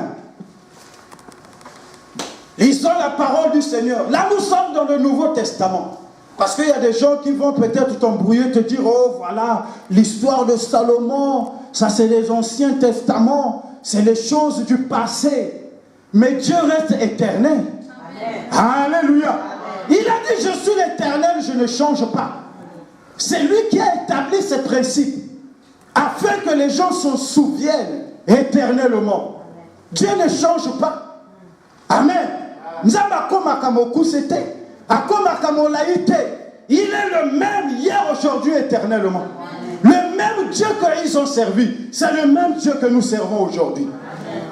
Lisons la parole du Seigneur. Là, nous sommes dans le Nouveau Testament. Parce qu'il y a des gens qui vont peut-être t'embrouiller, te dire: oh, voilà, l'histoire de Salomon, ça c'est les Anciens Testaments, c'est les choses du passé. Mais Dieu reste éternel. Amen. Alléluia. Amen. Il a dit: je suis l'éternel, je ne change pas. C'est lui qui a établi ces principes. afin que les gens s'en souviennent éternellement. Dieu ne change pas. Amen. Il est le même hier, aujourd'hui, éternellement. Le même Dieu qu'ils ont servi, c'est le même Dieu que nous servons aujourd'hui.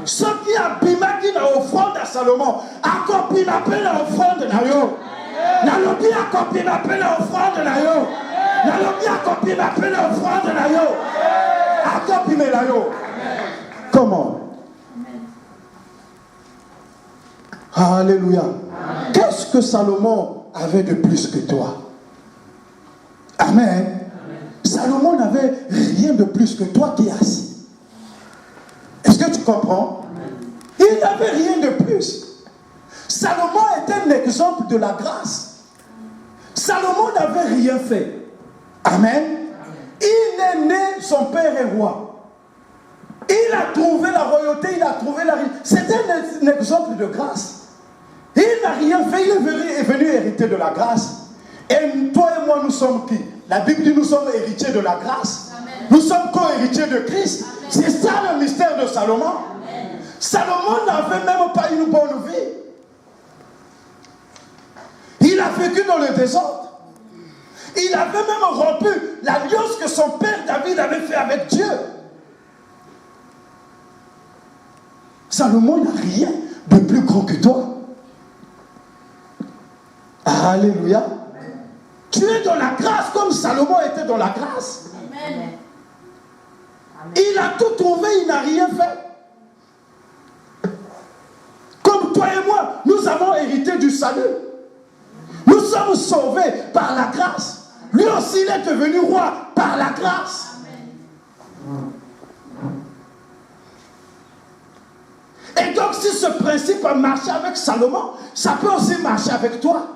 Ce qui a bimaki na offrande à Salomon, a copié la offrande na yo. Nalobi a copié la offrande na yo. Nalobi a copié la offrande na yo. A copié la yo. Comment? Alléluia. Qu'est-ce que Salomon avait de plus que toi? Amen. Salomon n'avait rien de plus que toi qui es assis. Est-ce que tu comprends? Il n'avait rien de plus. Salomon était un exemple de la grâce. Salomon n'avait rien fait. Amen. Il est né, son père est roi. Il a trouvé la royauté, il a trouvé la... C'était un exemple de grâce. Il n'a rien fait, il est venu hériter de la grâce. Et toi et moi, nous sommes qui? La Bible dit nous sommes héritiers de la grâce. Amen. Nous sommes co-héritiers de Christ. C'est ça le mystère de Salomon. Amen. Salomon n'avait même pas une bonne vie. Il a vécu dans le désordre. Il avait même rompu l'alliance que son père David avait fait avec Dieu. Salomon n'a rien de plus grand que toi. Alléluia. Tu es dans la grâce comme Salomon était dans la grâce. Amen. Il a tout trouvé, il n'a rien fait. Comme toi et moi, nous avons hérité du salut. Nous sommes sauvés par la grâce. Lui aussi, il est devenu roi par la grâce. Amen. Et donc, si ce principe a marché avec Salomon, ça peut aussi marcher avec toi.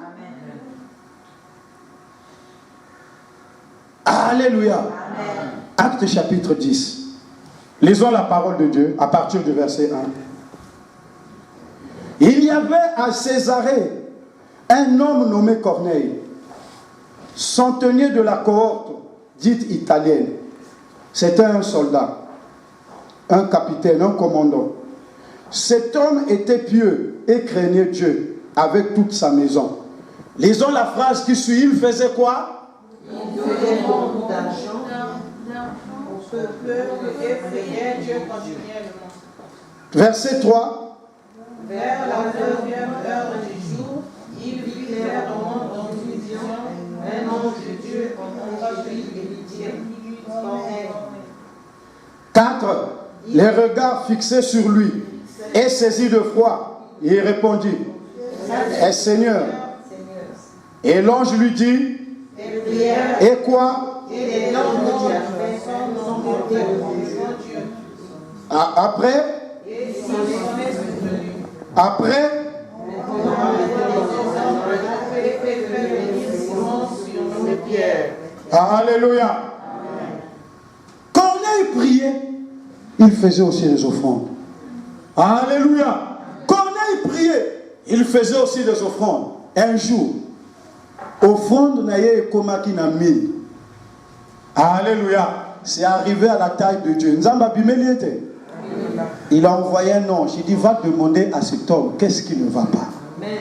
Alléluia. Amen. Acte chapitre 10. Lisons la parole de Dieu à partir du verset 1. Il y avait à Césarée un homme nommé Corneille, centenier de la cohorte dite italienne. C'était un soldat, un capitaine, un commandant. Cet homme était pieux et craignait Dieu avec toute sa maison. Lisons la phrase qui suit. Il faisait quoi? Il faisait beaucoup d'argent au peuple et priait Dieu continuellement. Verset 3. Vers la 9e heure du jour, il vit clairement dans une vision un ange de Dieu en lui et dit 4. Les regards fixés sur lui et saisi de foi, il répondit: Eh Seigneur. Et l'ange lui dit: et quoi? Après? Alléluia. Corneille priait, il faisait aussi des offrandes. Alléluia. Corneille priait, il faisait aussi des offrandes. Un jour, offrande naye komaki na mille. Alléluia. C'est arrivé à la taille de Dieu. Il a envoyé un ange. Il dit: va demander à cet homme qu'est-ce qui ne va pas. Amen.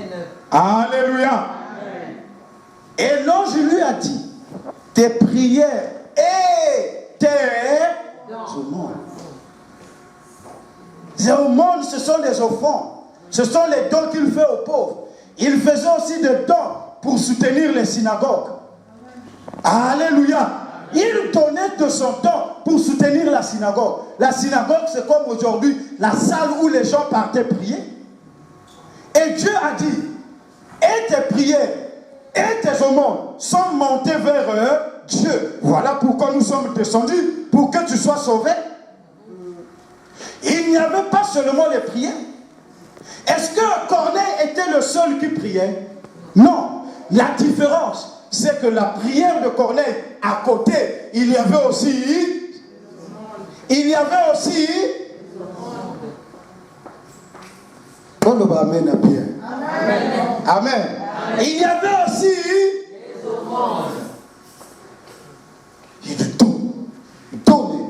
Alléluia. Amen. Et l'ange lui a dit: tes prières et tes aumônes. Les aumônes, ce sont des offrandes. Ce sont les dons qu'il fait aux pauvres. Il faisait aussi des dons pour soutenir les synagogues. Alléluia. Il donnait de son temps pour soutenir la synagogue. La synagogue, c'est comme aujourd'hui la salle où les gens partaient prier. Et Dieu a dit: et tes prières et tes aumônes sont montées vers Dieu. Voilà pourquoi nous sommes descendus, pour que tu sois sauvé. Il n'y avait pas seulement les prières. Est-ce que Corneille était le seul qui priait? Non. La différence, c'est que la prière de Corneille, à côté, il y avait aussi... Amen à Pierre. Amen. Amen. Il y avait aussi... Il y a de tout. Donner.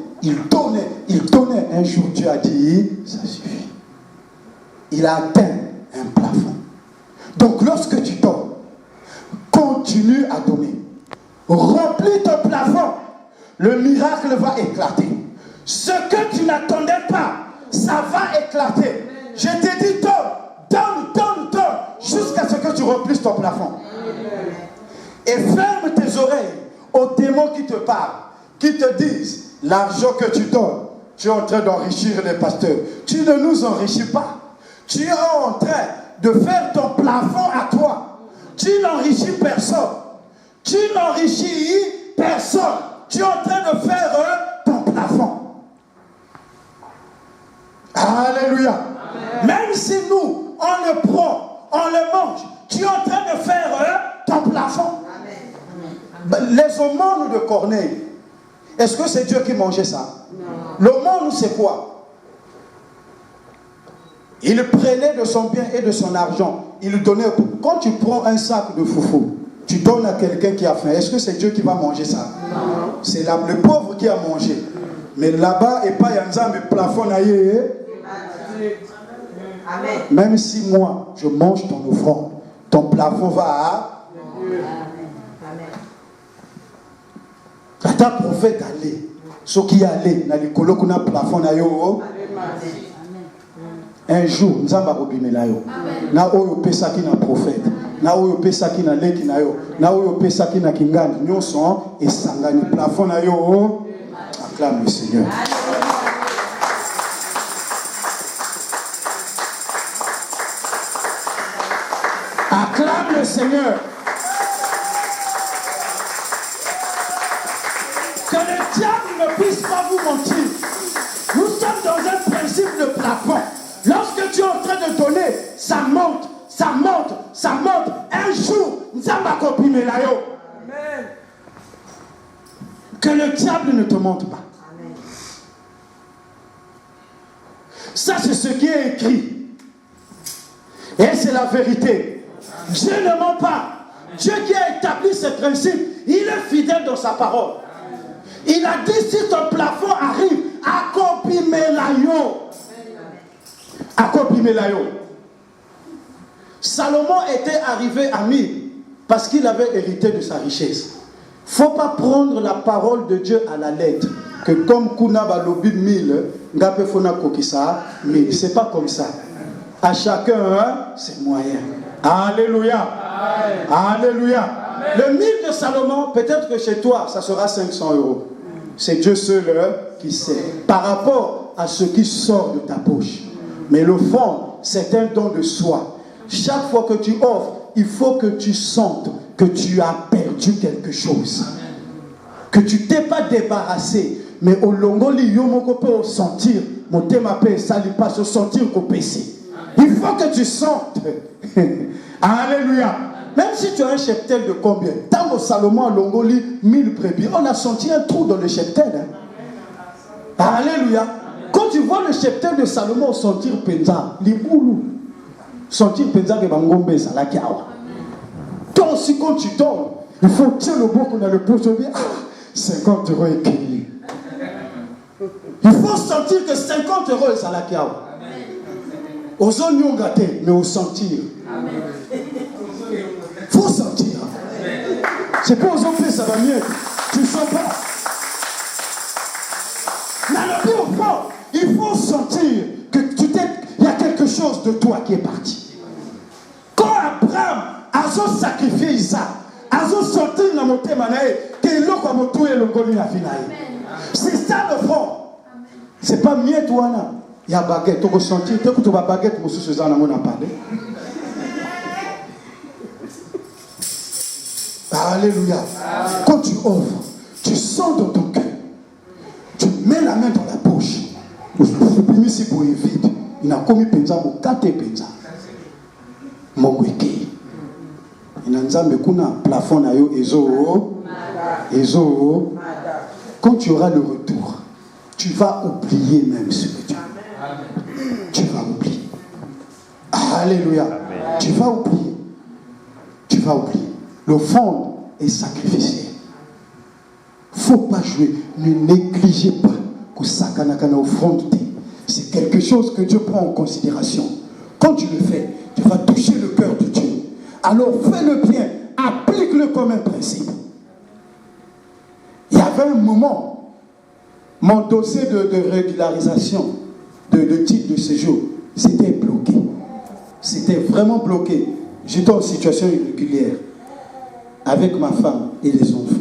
il donnait. Un jour, Dieu a dit, ça suffit. Il a atteint un plafond. Donc, lorsque tu donnes, continue à donner. Remplis ton plafond. Le miracle va éclater. Ce que tu n'attendais pas, ça va éclater. Je t'ai dit, donne, jusqu'à ce que tu remplisses ton plafond. Et ferme tes oreilles aux démons qui te parlent, qui te disent, l'argent que tu donnes, tu es en train d'enrichir les pasteurs. Tu ne nous enrichis pas. Tu es en train de faire ton plafond à toi. Tu n'enrichis personne. Tu n'enrichis personne. Tu es en train de faire ton plafond. Alléluia. Amen. Même si nous, on le prend, on le mange, tu es en train de faire ton plafond. Amen. Les aumônes de Corneille, est-ce que c'est Dieu qui mangeait ça? Non. L'aumône, c'est quoi? Il prenait de son bien et de son argent. Il donnait. Quand tu prends un sac de foufou, tu donnes à quelqu'un qui a faim. Est-ce que c'est Dieu qui va manger ça? Non. C'est le pauvre qui a mangé. Mais là-bas, et pas Yanzam, mais plafond naïe. Amen. Même si moi, je mange ton offrande, ton plafond va à Dieu. Quand ta prophète allait, ce qui allait, dans les colloques, on a plafond naïe. Un jour, nous avons obimé là. Na oyo pesa ki na prophète, na oyo pesa ki na leki na yo, na oyo pesa ki na kingani, nous sommes et sangani plafond na yo. Acclame le Seigneur. Acclame le Seigneur. Que le diable ne puisse pas vous mentir. Nous sommes dans un principe de plafond. Lorsque tu es en train de donner, ça monte, ça monte, ça monte. Un jour, nous allons accomplir là. Amen. Que le diable ne te monte pas. Amen. Ça, c'est ce qui est écrit. Et c'est la vérité. Amen. Dieu ne ment pas. Amen. Dieu qui a établi ce principe, il est fidèle dans sa parole. Amen. Il a dit, si ton plafond arrive, accomplis là. Salomon était arrivé à 1000 parce qu'il avait hérité de sa richesse. Il ne faut pas prendre la parole de Dieu à la lettre. Que comme Kuna Balobi 1000, Ngape Fona Kokisa 1000. Ce n'est pas comme ça. À chacun, c'est moyen. Alléluia. Amen. Alléluia. Amen. Le 1000 de Salomon, peut-être que chez toi, ça sera 500 €. C'est Dieu seul qui sait. Par rapport à ce qui sort de ta poche. Mais le fond, c'est un don de soi. Chaque fois que tu offres, il faut que tu sentes que tu as perdu quelque chose. Amen. Que tu t'es pas débarrassé. Mais au longoli, yomoko peut sentir. Mon thème appelle ça, il pas se sentir qu'au PC. Il faut que tu sentes. Alléluia. Même si tu as un cheptel de combien? Tant au Salomon à longoli, 1000 brebis. On a senti un trou dans le cheptel. Hein? Alléluia. Quand tu vois le cheptel de Salomon sentir penza, liboulou, sentir penza que bangombe ça la kiawa. Toi aussi quand tu donnes, il faut tirer le beau qu'on a le plus de 50 € est payé. Il faut sentir que 50 € est ça la kiawa. Aux oignons gâtés, mais au sentir. Il faut sentir. C'est pas aux autres ça va mieux. Tu ne sens pas. Il faut sentir que il y a quelque chose de toi qui est parti. Quand Abraham a sacrifié Isaac, a senti dans mon témanaï que l'eau comme tout est le goli la finale. C'est ça le fond. C'est pas mieux toi là. Il y a baguette, tu ressentir, tu vas baguette pour ce que on a parlé. Alléluia. Quand tu offres, tu sens dans ton cœur. Tu mets la main dans la poche. Si pour vide, il a commis penza mon kate penza. Mon wiki. Il a nzambe kuna plafond na yo ezo. Quand tu auras le retour, tu vas oublier même ce que tu as. Tu vas oublier. Alléluia. Amen. Tu vas oublier. Tu vas oublier. Le fond est sacrificiel. Faut pas jouer. Ne négligez pas. C'est quelque chose que Dieu prend en considération. Quand tu le fais, tu vas toucher le cœur de Dieu. Alors fais-le bien, applique-le comme un principe. Il y avait un moment, mon dossier de régularisation de titre de séjour, c'était bloqué. C'était vraiment bloqué. J'étais en situation irrégulière avec ma femme et les enfants.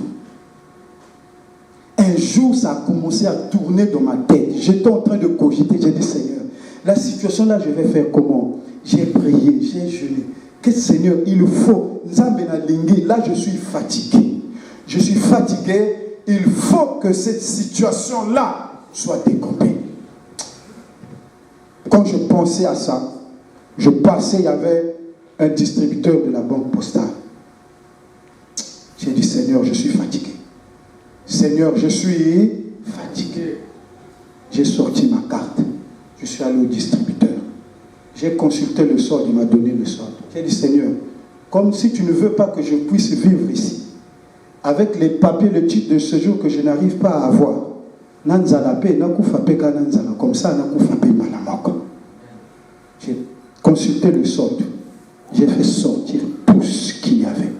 Un jour, ça a commencé à tourner dans ma tête. J'étais en train de cogiter. J'ai dit, Seigneur, la situation là, je vais faire comment? J'ai prié, j'ai jeûné. Que Seigneur, il faut. Là, je suis fatigué. Je suis fatigué. Il faut que cette situation-là soit décompée. Quand je pensais à ça, je passais, il y avait un distributeur de la banque postale. J'ai dit, Seigneur, je suis fatigué. Seigneur, je suis fatigué. J'ai sorti ma carte. Je suis allé au distributeur. J'ai consulté le solde, il m'a donné le solde. J'ai dit, Seigneur, comme si tu ne veux pas que je puisse vivre ici, avec les papiers, le titre de séjour que je n'arrive pas à avoir, comme ça, j'ai consulté le solde. J'ai fait sortir tout ce qu'il y avait.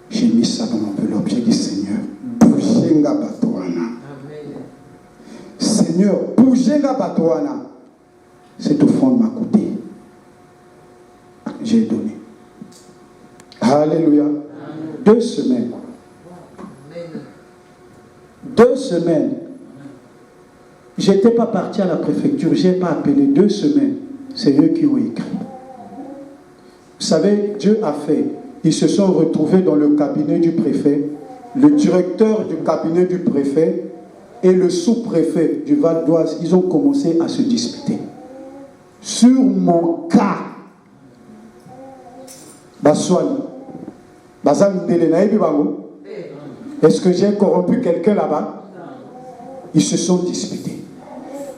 J'ai mis ça dans l'enveloppe. J'ai dit, Seigneur, Boujenga Batoana. Seigneur, Boujenga Batoana. Cette offrande m'a coûté. J'ai donné. Alléluia. 2 semaines. 2 semaines. Je n'étais pas parti à la préfecture. Je n'ai pas appelé. 2 semaines. C'est eux qui ont écrit. Vous savez, Dieu a fait. Ils se sont retrouvés dans le cabinet du préfet. Le directeur du cabinet du préfet et le sous-préfet du Val d'Oise, ils ont commencé à se disputer. Sur mon cas, est-ce que j'ai corrompu quelqu'un là-bas? Ils se sont disputés.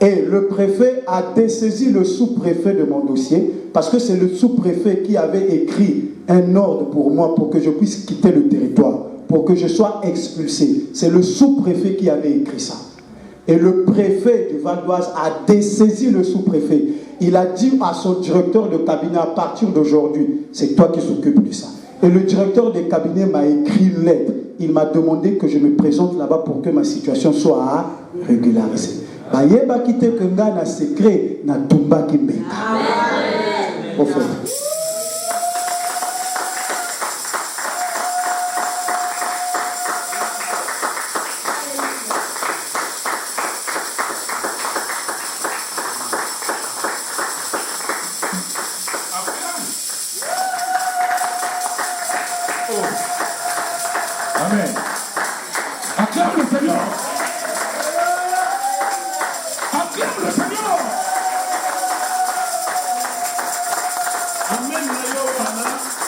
Et le préfet a dessaisi le sous-préfet de mon dossier parce que c'est le sous-préfet qui avait écrit un ordre pour moi pour que je puisse quitter le territoire, pour que je sois expulsé. C'est le sous-préfet qui avait écrit ça. Et le préfet du Val d'Oise a dessaisi le sous-préfet. Il a dit à son directeur de cabinet, à partir d'aujourd'hui, c'est toi qui s'occupe de ça. Et le directeur de cabinet m'a écrit une lettre. Il m'a demandé que je me présente là-bas pour que ma situation soit régularisée. Bayeba kite kenga na secret na tumba kimbeka. Au fait. Amen. Acclame le Seigneur. Acclame le Seigneur. Amen.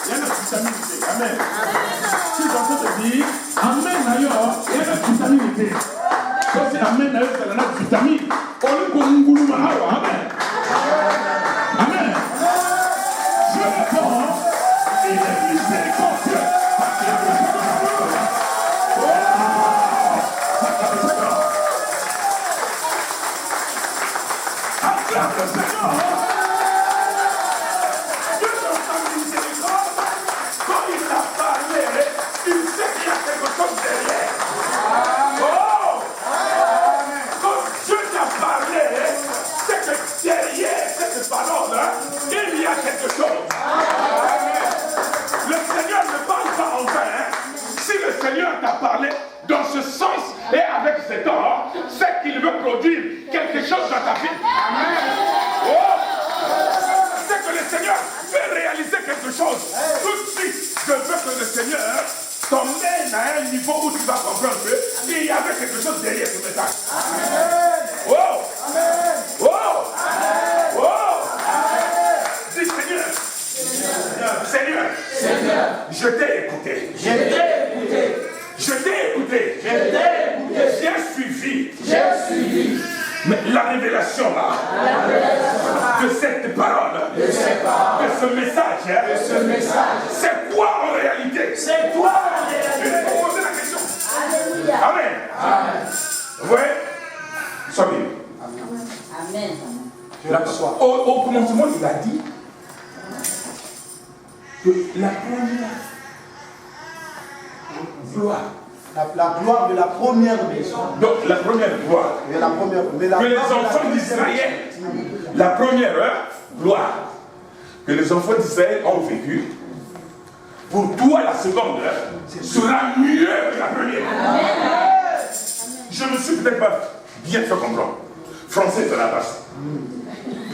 Il y a une vitamine. Amen. Si j'entends te dire, Amen. Il y a une vitamine. Ça c'est Amen. C'est la vitamine. On est comme un goulou. Amen. Amen. Je réponds. Il est miséricordieux. Acclame le Seigneur. Acclame le Seigneur. Dieu dans sa miséricorde, quand il a parlé, il sait qu'il y a quelque chose derrière. Oh! Quand Dieu t'a parlé, c'est que derrière cette parole, il y a quelque chose. Le Seigneur ne parle pas en vain. Si le Seigneur t'a parlé dans ce sens et avec cet ordre, c'est qu'il veut produire quelque chose dans ta vie. Amen. Oh! C'est que le Seigneur veut réaliser quelque chose. Tout de suite, je veux que le Seigneur t'emmène à un niveau où tu vas comprendre qu'il y avait quelque chose derrière ce message. Amen. Oh! Amen. Oh! Amen. Oh! Amen. Dis Seigneur. Seigneur. Seigneur. Je t'ai écouté. Je t'ai écouté. Je t'ai écouté. Je t'ai écouté. J'ai suivi. J'ai suivi. Mais la révélation là, de cette parole, de ce message, c'est quoi en réalité? C'est quoi en réalité? Je vais vous poser la question. Alléluia. Amen. Amen. Ouais. Sois béni. Amen. Au commencement, il a dit que la première gloire. La gloire de la première maison. Donc la première gloire. Et la première, Que les enfants d'Israël, la première gloire que les enfants d'Israël ont vécue, pour toi la seconde sera mieux que la première. Amen. Je ne me suis peut-être pas bien fait comprendre. Français de la base.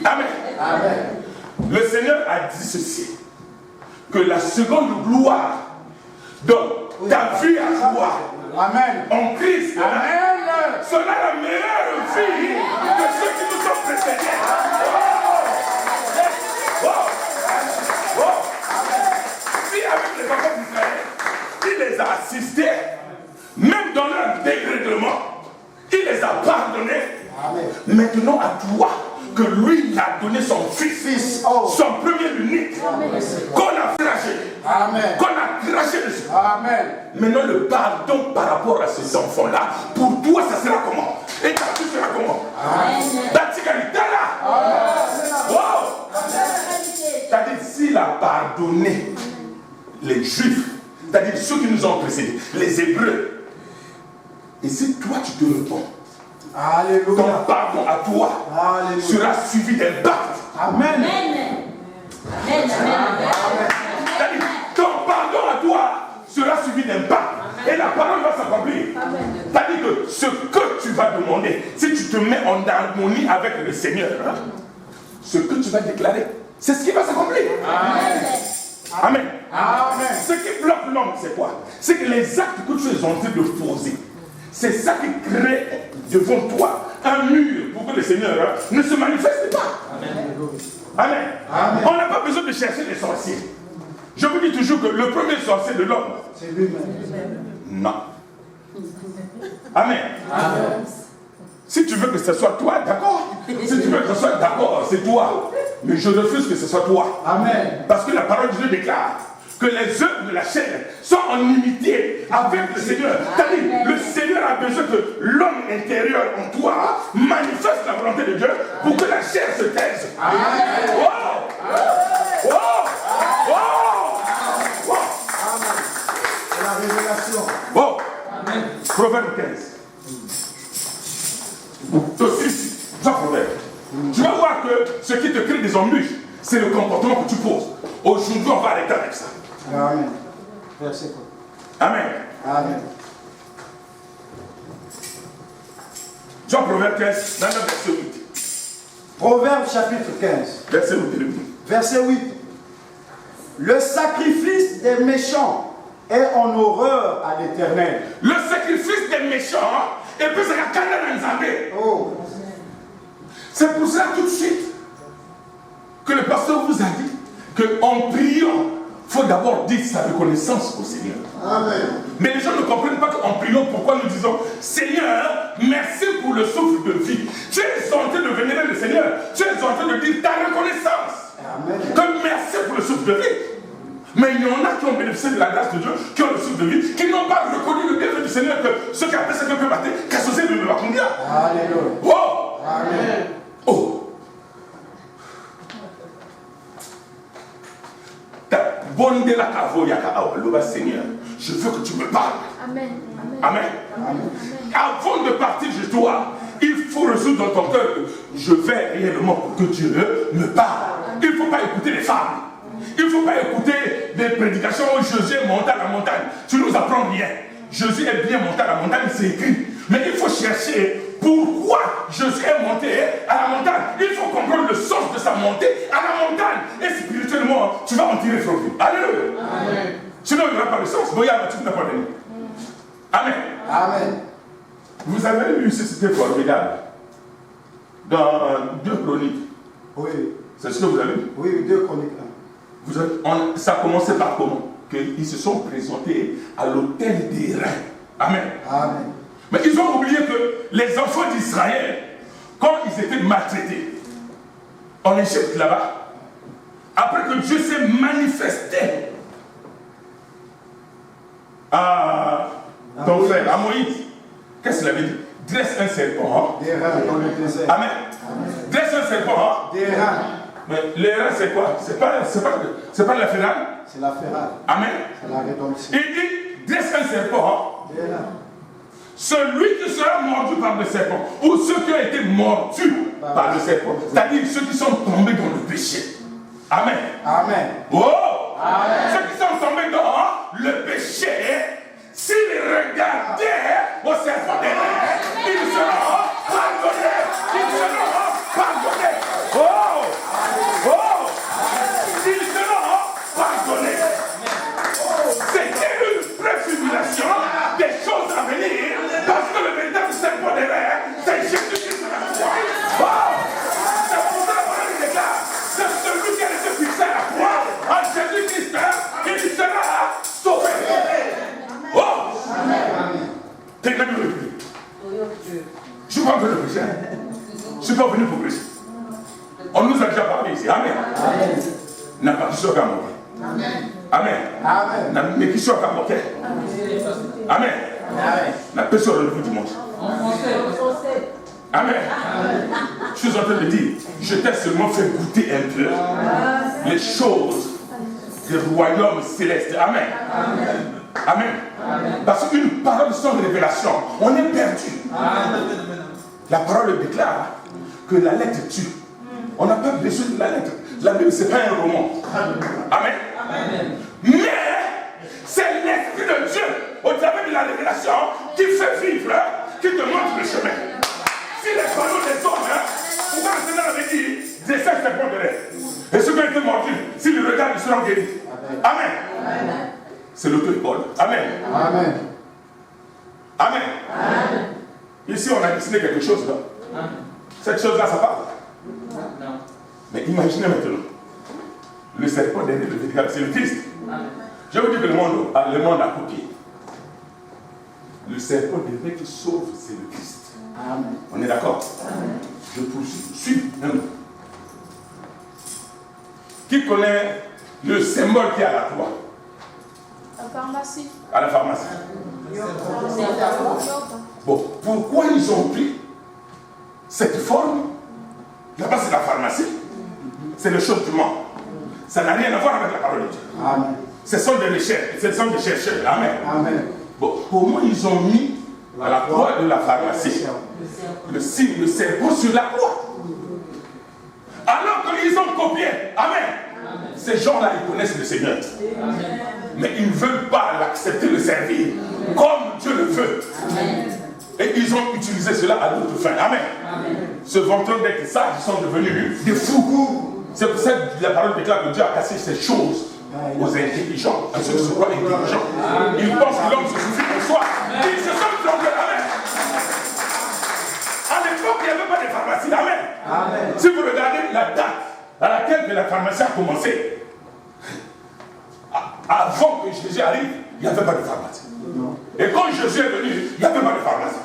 Amen. Amen. Le Seigneur a dit ceci, que la seconde gloire, donc ta vie à toi, Amen. en Christ, Amen. sera la meilleure vie que ceux qui nous ont précédés. Si avec les enfants d'Israël, il les a assistés, même dans leur dégradement, il les a pardonnés. Amen. Maintenant à toi, que lui il a donné son fils, son premier unique, qu'on a flagellé, qu'on a craché dessus. Amen. Maintenant le pardon par rapport à ces enfants-là, pour toi ça sera comment? Et ta vie sera comment? Ta tigalité là. Wow. C'est-à-dire s'il a pardonné les Juifs, c'est-à-dire ceux qui nous ont précédés, les Hébreux, et si toi tu te réponds, Alléluia. ton pardon à toi sera suivi d'un pacte. Amen. C'est-à-dire, ton pardon à toi sera suivi d'un pacte. Et la parole va s'accomplir. C'est-à-dire que ce que tu vas demander, si tu te mets en harmonie avec le Seigneur, ce que tu vas déclarer, c'est ce qui va s'accomplir. Amen. Amen. Ce qui bloque l'homme, c'est quoi? C'est que les actes que tu es en train de poser, c'est ça qui crée devant toi un mur pour que le Seigneur ne se manifeste pas. Amen. Amen. On n'a pas besoin de chercher les sorciers. Je vous dis toujours que le premier sorcier de l'homme, c'est lui-même. Non. Amen. Amen. Si tu veux que ce soit toi, d'accord. Si tu veux que ce soit d'accord, c'est toi. Mais je refuse que ce soit toi. Amen. Parce que la parole de Dieu déclare que les œuvres de la chair sont en unité avec le Seigneur. C'est-à-dire, le Seigneur a besoin que l'homme intérieur en toi manifeste la volonté de Dieu pour que la chair se taise. Amen. Wow. Wow. Wow. Wow. Amen. C'est la révélation. Wow. Amen. Proverbe 15. Aussi, ça proverbe. Tu vas voir que ce qui te crée des embûches, c'est le comportement que tu poses. Aujourd'hui, on va arrêter avec ça. Amen. Verset quoi? Amen. Amen. Jean Proverbe 15, dans le verset 8. Proverbe chapitre 15. Verset 8. Verset 8. Le sacrifice des méchants est en horreur à l'Éternel. Le sacrifice des méchants est plus qu'à Oh. C'est pour ça tout de suite que le pasteur vous a dit qu'en priant, il faut d'abord dire sa reconnaissance au Seigneur. Amen. Mais les gens ne comprennent pas qu'en priant, pourquoi nous disons Seigneur, merci pour le souffle de vie. Tu es en train de vénérer le Seigneur. Tu es en train de dire ta reconnaissance. Amen. Que merci pour le souffle de vie. Mais il y en a qui ont bénéficié de la grâce de Dieu, qui ont le souffle de vie, qui n'ont pas reconnu le bienfait du Seigneur, que ce qui a fait ce que peut battre, qu'associé de la combien. Alléluia. Oh. Amen. Oh. Bonne de la cavo yaka awa, Seigneur, je veux que tu me parles. Amen. Amen. Amen. Avant de partir de toi, il faut résoudre dans ton cœur que je vais réellement pour que Dieu me parle. Il ne faut pas écouter les femmes. Il ne faut pas écouter des prédications où Jésus est monté à la montagne. Tu nous apprends rien. Jésus est bien monté à la montagne, c'est écrit. Mais il faut chercher pourquoi Jésus est monté à la montagne. Il faut comprendre le sens de sa montée à la montagne. Et spirituellement, tu vas en tirer profit. Alléluia. Amen. Sinon, il n'y aura pas de sens. Tu n'as pas donné. Amen. Amen. Vous avez lu ce c'était formidable dans 2 Chroniques. Oui. C'est ce que vous avez lu? Oui, 2 Chroniques 1. Ça a commencé par comment? Qu'ils se sont présentés à l'autel des reins. Amen. Amen. Mais ils ont oublié que les enfants d'Israël, quand ils étaient maltraités en Égypte là-bas, après que Dieu s'est manifesté à ton frère, à Moïse, qu'est-ce qu'il avait dit? dresse un serpent. Des reins dans le désert. Amen. Dresse un serpent. Des reins. Mais les reins, c'est quoi? C'est pas la ferraille. C'est la ferraille. Amen. C'est la rédemption. Il dit, dresse un serpent. Des reins. Celui qui sera mordu par le serpent, ou ceux qui ont été mordus par le serpent, c'est-à-dire ceux qui sont tombés dans le péché. Amen. Amen. Oh! Amen. Ceux qui sont tombés dans le péché, s'ils regardaient au serpent des reins, ils seront pardonnés. Ils seront pardonnés. Oh! Oh! Ils seront pardonnés. C'était une préfiguration des choses à venir, parce que le véritable serpent des reins, c'est Jésus-Christ de la croix. Oh! C'est pour ça qu'on déclare que celui qui a été fixé à la croix, en Jésus-Christ, il sera sauvé. Oh! T'es venu le prêcher. Je ne suis pas venu le prêcher. Je ne suis pas venu pour prêcher. On nous a déjà parlé ici. Amen. N'a pas qui soit Amen. Amen. Amen. Mais qui soit Amen. Amen. La personne au niveau du monde. Amen. Je suis en train de dire, je t'ai seulement fait goûter un peu les choses du royaume céleste. Amen. Amen. Parce qu'une parole sans révélation, on est perdu. La parole déclare que la lettre tue. On n'a pas besoin de la lettre. La Bible, ce n'est pas un roman. Amen. Mais c'est l'Esprit de Dieu, au travers de la révélation, qui fait vivre, qui te montre le chemin. Si les paroles des hommes, pourquoi le Seigneur avait dit, des sept serpents de l'air. Et ceux qui ont été mordus, s'ils le regardent, ils seront guéris. Amen. C'est l'auto-école. Amen. Amen. Amen. Ici, on a dessiné quelque chose là. Cette chose-là, ça parle. Mais imaginez maintenant, le serpent derrière le véritable, c'est le Christ. Je vais vous dire que le monde a copié. Le serpent derrière qui sauve, c'est le Christ. Amen. On est d'accord? Je poursuis. Suis. Qui connaît le symbole qui est à la croix? La pharmacie. À la pharmacie. Bon, pourquoi ils ont pris cette forme? Là-bas, c'est la pharmacie. C'est le chose du monde. Ça n'a rien à voir avec la parole de Dieu. Amen. Ce sont des recherches. Ce sont des chercheurs. Amen. Amen. Bon, comment ils ont mis à la croix de la pharmacie le signe, le serpent sur la croix? Alors qu'ils ont copié. Amen. Ces gens-là, ils connaissent le Seigneur. Mais ils ne veulent pas l'accepter, le servir comme Dieu le veut. Et ils ont utilisé cela à d'autres fins. Amen. Se vantant d'être sages, ils sont devenus des fous. C'est pour ça que la parole déclare que Dieu a cassé ces choses aux intelligents, à ceux qui se croient intelligents. Ils pensent que l'homme se suffit pour soi. Ils se sont trompés. Amen. À l'époque, il n'y avait pas de pharmacie. Amen. Si vous regardez la date à laquelle la pharmacie a commencé, avant que Jésus arrive, il n'y avait pas de pharmacie. Et quand Jésus est venu, il n'y avait pas de pharmacie.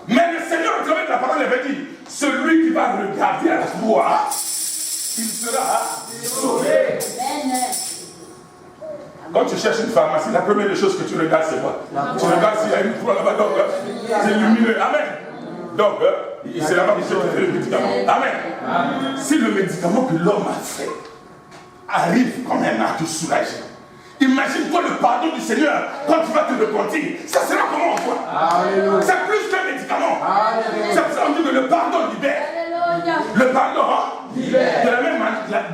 Mais le Seigneur, au travers de la parole, avait dit, celui qui va regarder à la croix, il sera sauvé. Quand tu cherches une pharmacie, la première des choses que tu regardes, c'est quoi? Tu regardes s'il y a une croix là-bas, donc c'est lumineux. Amen. Donc, c'est là-bas que tu fais le médicament. Amen. Si le médicament que l'homme a fait arrive quand même à te soulager, imagine-toi le pardon du Seigneur quand tu vas te repentir. Ça sera comment en toi? C'est plus qu'un médicament. C'est pour ça qu'on dit que le pardon libère. Le pardon libère.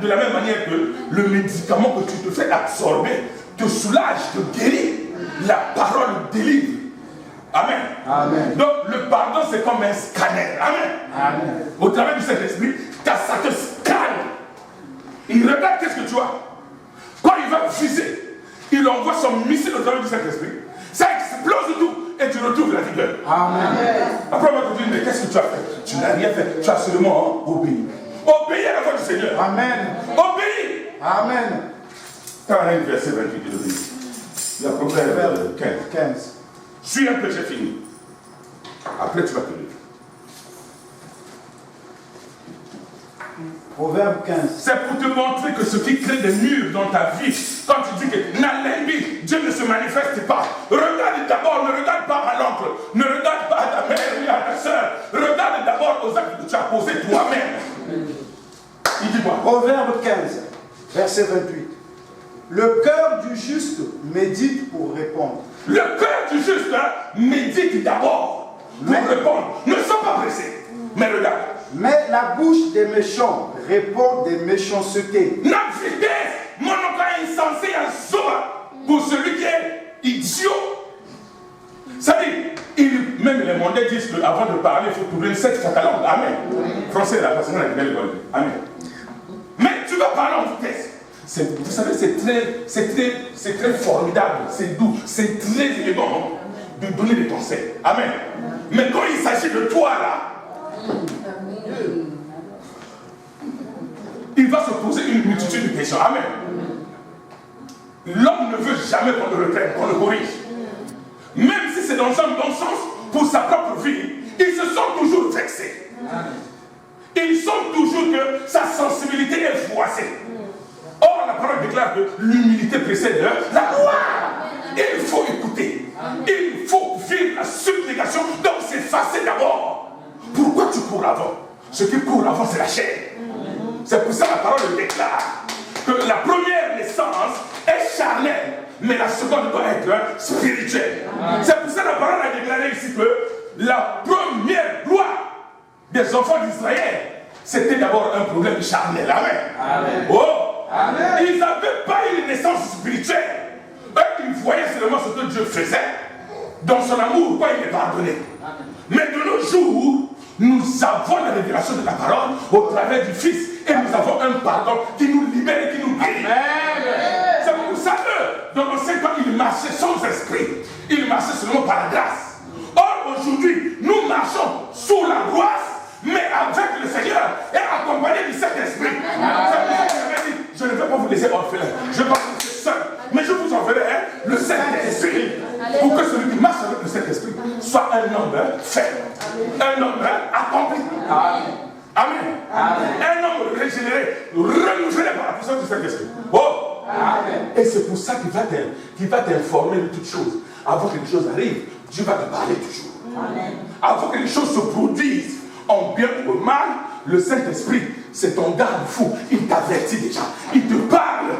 De la même manière que le médicament que tu te fais absorber te soulage, te guérit. La parole délivre. Amen. Donc le pardon c'est comme un scanner. Amen. Au travers du Saint-Esprit, ça te scanne. Il regarde qu'est-ce que tu as. Quand il va viser, il envoie son missile au travers du Saint-Esprit. Ça explose tout et tu retrouves la vigueur. Amen. Après on va te dire, mais qu'est-ce que tu as fait? Tu n'as rien fait. Tu as seulement obéi. Obéis à la voix du Seigneur. Amen. Obéis. Amen. Quand on a une verset 28, il dit, il y a Proverbe 15. Suis un peu, j'ai fini. Après tu vas te lever. Proverbe 15. C'est pour te montrer que ce qui crée des murs dans ta vie, quand tu dis que n'allez, Dieu ne se manifeste pas. Regarde d'abord, ne regarde pas à l'oncle, ne regarde pas à ta mère, ni à ta sœur, regarde d'abord aux actes que tu as posés toi-même. Il dit quoi? Proverbe 15, verset 28. Le cœur du juste médite pour répondre. Le cœur du juste médite d'abord pour répondre. Ne sois pas pressé. Mais regarde. Mais la bouche des méchants répond des méchancetés. N'avez mon oncle insensé en soi pour celui qui est idiot. Ça dit, même les mondains disent qu'avant de parler, il faut trouver une secte catalane. Amen. Français, la personne a une belle école. Amen. Mais tu vas parler en vitesse. Vous savez, c'est très formidable, c'est doux, c'est très élégant de donner des conseils. Amen. Mais quand il s'agit de toi là, il va se poser une multitude de questions. Amen. L'homme ne veut jamais qu'on le reprenne, qu'on le corrige. Même si c'est dans un bon sens, pour sa propre vie, ils se sont toujours vexés. Ils sentent toujours que sa sensibilité est froissée. Or, la parole déclare que l'humilité précède la gloire. Il faut écouter. Il faut vivre la supplication, donc s'effacer d'abord. Pourquoi tu cours avant? Ce qui court avant, c'est la chair. C'est pour ça que la parole déclare que la première naissance est charnelle, mais la seconde doit être spirituelle. C'est pour ça que la parole a déclaré ici que la première gloire des enfants d'Israël, c'était d'abord un problème charnel. Amen. Amen. Oh! Amen. Ils n'avaient pas eu une naissance spirituelle. Eux, ils voyaient seulement ce que Dieu faisait. Dans son amour, quoi, il est pardonné. Amen. Mais de nos jours, nous avons la révélation de la parole au travers du Fils. Et nous avons un pardon qui nous libère et qui nous guérit. C'est pour ça que dans nos 5 ans, ils marchaient sans esprit. Ils marchaient seulement par la grâce. Or, aujourd'hui, nous marchons sous la grâce, mais avec le Seigneur et accompagné du Saint-Esprit. Je ne vais pas vous laisser orphelin, je ne vais pas vous laisser seul, mais je vous enverrai le Saint-Esprit pour que celui qui marche avec le Saint-Esprit soit un homme ferme, un homme accompli. Amen. Un homme régénéré, renouvelé par la puissance du Saint-Esprit. Oh! Amen. Et c'est pour ça qu'il va t'informer de toutes choses. Avant que les choses arrivent, Dieu va te parler toujours. Amen. Avant que les choses se produisent, en bien ou en mal, le Saint-Esprit, c'est ton garde-fou. Il t'avertit déjà. Il te parle.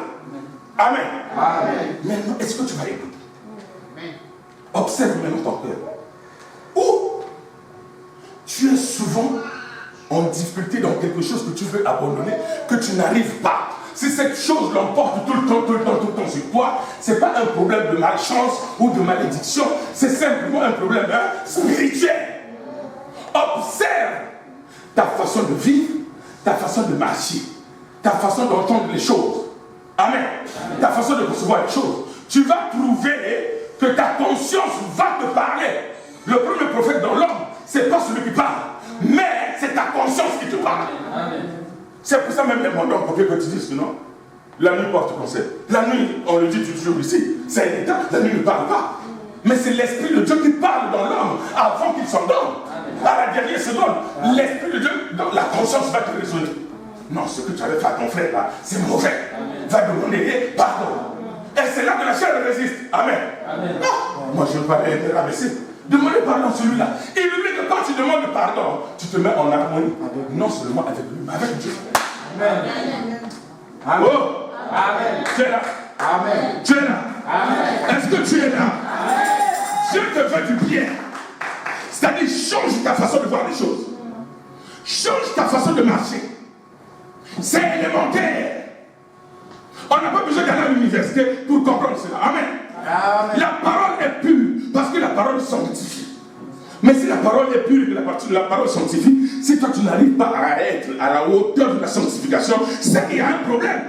Amen. Amen. Maintenant, est-ce que tu vas écouter? Observe maintenant ton cœur. Ou tu es souvent en difficulté dans quelque chose que tu veux abandonner, que tu n'arrives pas. Si cette chose l'emporte tout le temps sur toi, ce n'est pas un problème de malchance ou de malédiction, c'est simplement un problème spirituel. Observe ta façon de vivre, ta façon de marcher, ta façon d'entendre les choses. Amen. Ta façon de concevoir les choses. Tu vas trouver que ta conscience va te parler. Le premier prophète dans l'homme, ce n'est pas celui qui parle, mais c'est ta conscience qui te parle. C'est pour ça même les mandants pour que tu dises que non, la nuit porte conseil. La nuit, on le dit toujours ici, c'est un état, la nuit ne parle pas. Mais c'est l'Esprit de Dieu qui parle dans l'homme avant qu'il s'endorme. À la dernière seconde, l'Esprit de Dieu, la conscience va te raisonner. Non, ce que tu avais fait à ton frère là, c'est mauvais. Va demander pardon. Et c'est là que la chair résiste. Amen. Non, moi je ne veux pas être rabaissé. Demandez pardon à celui-là. Il oublie que quand tu demandes pardon, tu te mets en harmonie avec, non seulement avec lui, mais avec Dieu. Amen. Amen. Oh. Amen. Tu es là. Amen. Tu es là. Amen. Est-ce que tu es là? Amen. Dieu te veut du bien. C'est-à-dire, change ta façon de voir les choses. Change ta façon de marcher. C'est élémentaire. On n'a pas besoin d'aller à l'université pour comprendre cela. Amen. Amen. La parole est pure parce que la parole sanctifie. Mais si la parole est pure et que la parole sanctifie, si toi tu n'arrives pas à être à la hauteur de la sanctification, c'est qu'il y a un problème.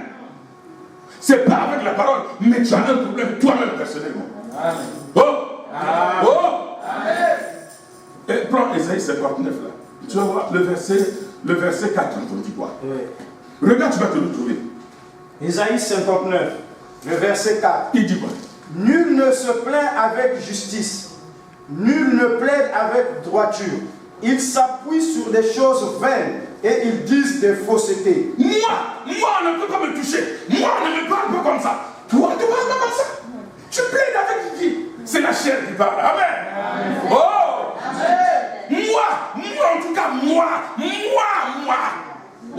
C'est pas avec la parole, mais tu as un problème toi-même personnellement. Amen. Oh! Amen. Oh! Amen. Et prends Ésaïe 59 là. Tu vas voir le verset 4, on dit quoi? Oui. Regarde, tu vas te le trouver. Ésaïe 59, le verset 4. Il dit quoi? Nul ne se plaint avec justice, nul ne plaide avec droiture. Ils s'appuient sur des choses vaines et ils disent des faussetés. Moi, on ne peut pas me toucher. Moi, on ne me parle pas comme ça. Toi, tu ne parles pas comme ça. Tu plaides avec qui? C'est la chair qui parle. Amen. Amen. Oh! Amen. Moi,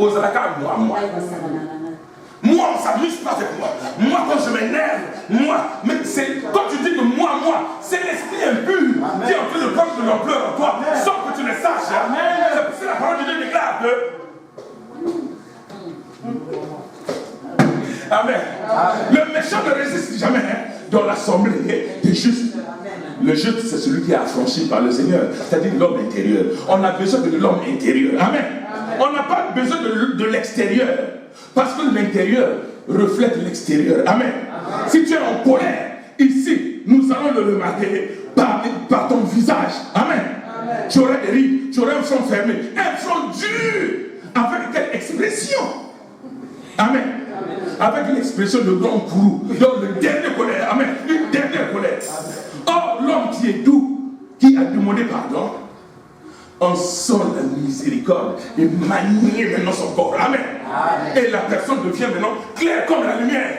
Ozalaka, moi. Moi, on ne s'amuse pas avec moi. Moi, quand je m'énerve, mais c'est quand tu dis que moi, c'est l'esprit impur qui est en train de prendre de l'ampleur en toi, sans que tu le saches. C'est pour ça que la parole de Dieu déclare que. Amen. Le méchant ne résiste jamais dans l'assemblée des justes. Le juste, c'est celui qui est affranchi par le Seigneur, c'est-à-dire l'homme intérieur. On a besoin de l'homme intérieur. Amen. On n'a pas besoin de l'extérieur. Parce que l'intérieur reflète l'extérieur. Amen. Si tu es en colère, ici, nous allons le remarquer par ton visage. Amen. Tu aurais des rides, tu aurais un front fermé, un front dur. Avec quelle expression? Amen. Avec une expression de grand courroux. Donc, le dernier colère. Amen. Une dernière colère. Or, l'homme qui est doux, qui a demandé pardon, on sent la miséricorde et manie maintenant son corps. Amen. Et la personne devient maintenant claire comme la lumière.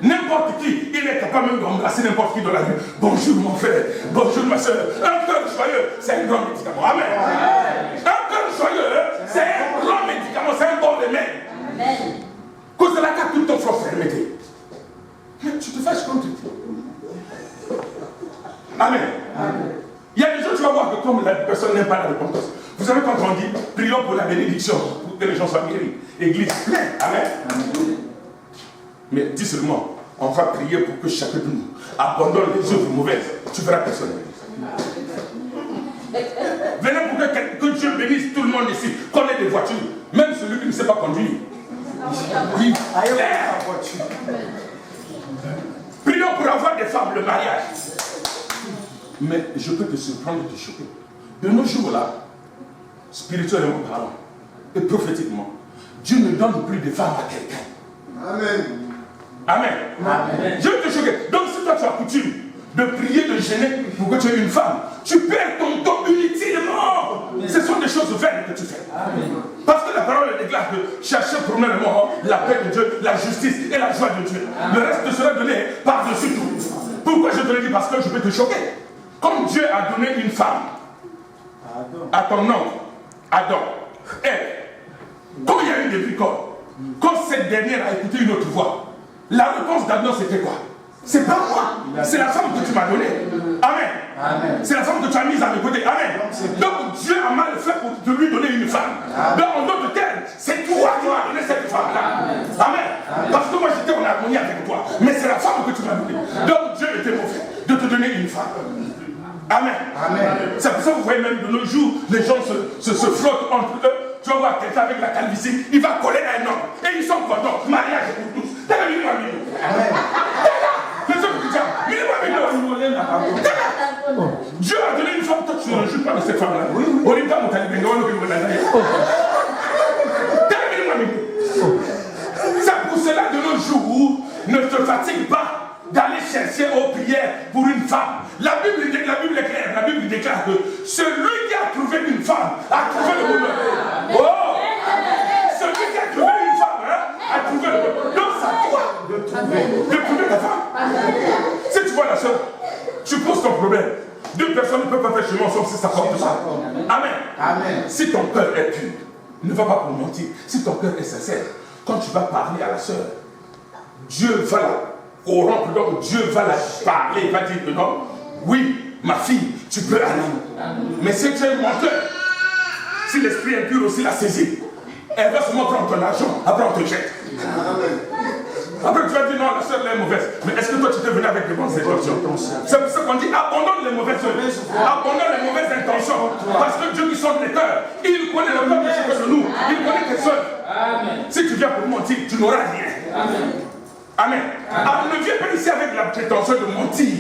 N'importe qui, il est capable même d'embrasser n'importe qui dans la rue. Bonjour mon frère, bonjour ma soeur. Un cœur joyeux, c'est un grand médicament. Amen. Un cœur joyeux, c'est un grand médicament, c'est un bon remède. Amen. Cause de la carte, tout ton front fermé. Mais tu te fâches contre lui. Amen. Il y a des gens, tu vas voir que comme la personne n'aime pas la repentance. Vous savez quand on dit, prions pour la bénédiction, pour que les gens soient guéris. Église pleine. Amen. Mais dis seulement, on va prier pour que chacun de nous abandonne les œuvres mauvaises. Tu verras personne. Venez pour que Dieu bénisse tout le monde ici. Qu'on ait des voitures. Même celui qui ne sait pas conduire. Oui. Prions pour avoir des femmes, le mariage. Mais je peux te surprendre et te choquer. De nos jours-là, spirituellement parlant et prophétiquement, Dieu ne donne plus de femmes à quelqu'un. Amen. Amen. Amen. Je vais te choquer. Donc si toi tu as coutume de prier, de gêner pour que tu aies une femme, tu perds ton temps inutilement. Ce sont des choses vaines que tu fais. Amen. Parce que la parole déclare que cherchez premièrement la paix de Dieu, la justice et la joie de Dieu. Amen. Le reste te sera donné par-dessus tout. Pourquoi je te le dis? Parce que je vais te choquer. Comme Dieu a donné une femme à ton oncle, Adam, Ève, quand il y a eu des bricoles, quand cette dernière a écouté une autre voix, la réponse d'Adam c'était quoi? C'est pas moi, c'est la femme que tu m'as donnée. Amen. Amen. C'est la femme que tu as mise à mes côtés. Amen. Donc Dieu a mal fait pour te lui donner une femme. Donc en d'autres termes, c'est toi qui m'as donné cette femme-là. Amen. Amen. Parce que moi j'étais en harmonie avec toi, mais c'est la femme que tu m'as donnée. Donc Dieu était mauvais de te donner une femme. Amen. Amen. C'est pour ça que vous voyez même de nos jours, les gens se frottent entre eux. Tu vas voir quelqu'un avec la calvitie, il va coller à un homme. Et ils sont contents. Mariage pour tous. Amen. Dieu a donné une femme, toi tu ne rejoues pas de cette femme-là. On n'est pas mon talibé. C'est pour cela de nos jours, ne te fatigue pas d'aller chercher aux prières pour une femme. La Bible est claire. La Bible déclare que celui qui a trouvé une femme a trouvé le bonheur. Oh! Celui qui a trouvé une femme a trouvé le bonheur. Donc c'est à toi de trouver ta femme. Si tu vois la soeur, tu poses ton problème. Deux personnes ne peuvent pas faire chemin ensemble si ça porte ça. Amen. Amen. Si ton cœur est pur, ne va pas pour mentir. Si ton cœur est sincère, quand tu vas parler à la soeur, Dieu va la corrompre, donc Dieu va la parler, il va dire que non, oui, ma fille, tu peux aller. Mais si tu es un menteur, si l'esprit impur aussi l'a saisi, elle va seulement prendre ton argent, après on te jette. Après tu vas dire non, la soeur elle est mauvaise. Mais est-ce que toi tu t'es venu avec de bonnes intentions? C'est pour ça qu'on dit abandonne les mauvaises œuvres, abandonne les mauvaises intentions. Parce que Dieu qui sonde les cœurs, il connaît le cœur de chacun de nous, il connaît tes œuvres. Si tu viens pour mentir, tu n'auras rien. Amen. Alors ne viens pas ici avec la prétention de mentir.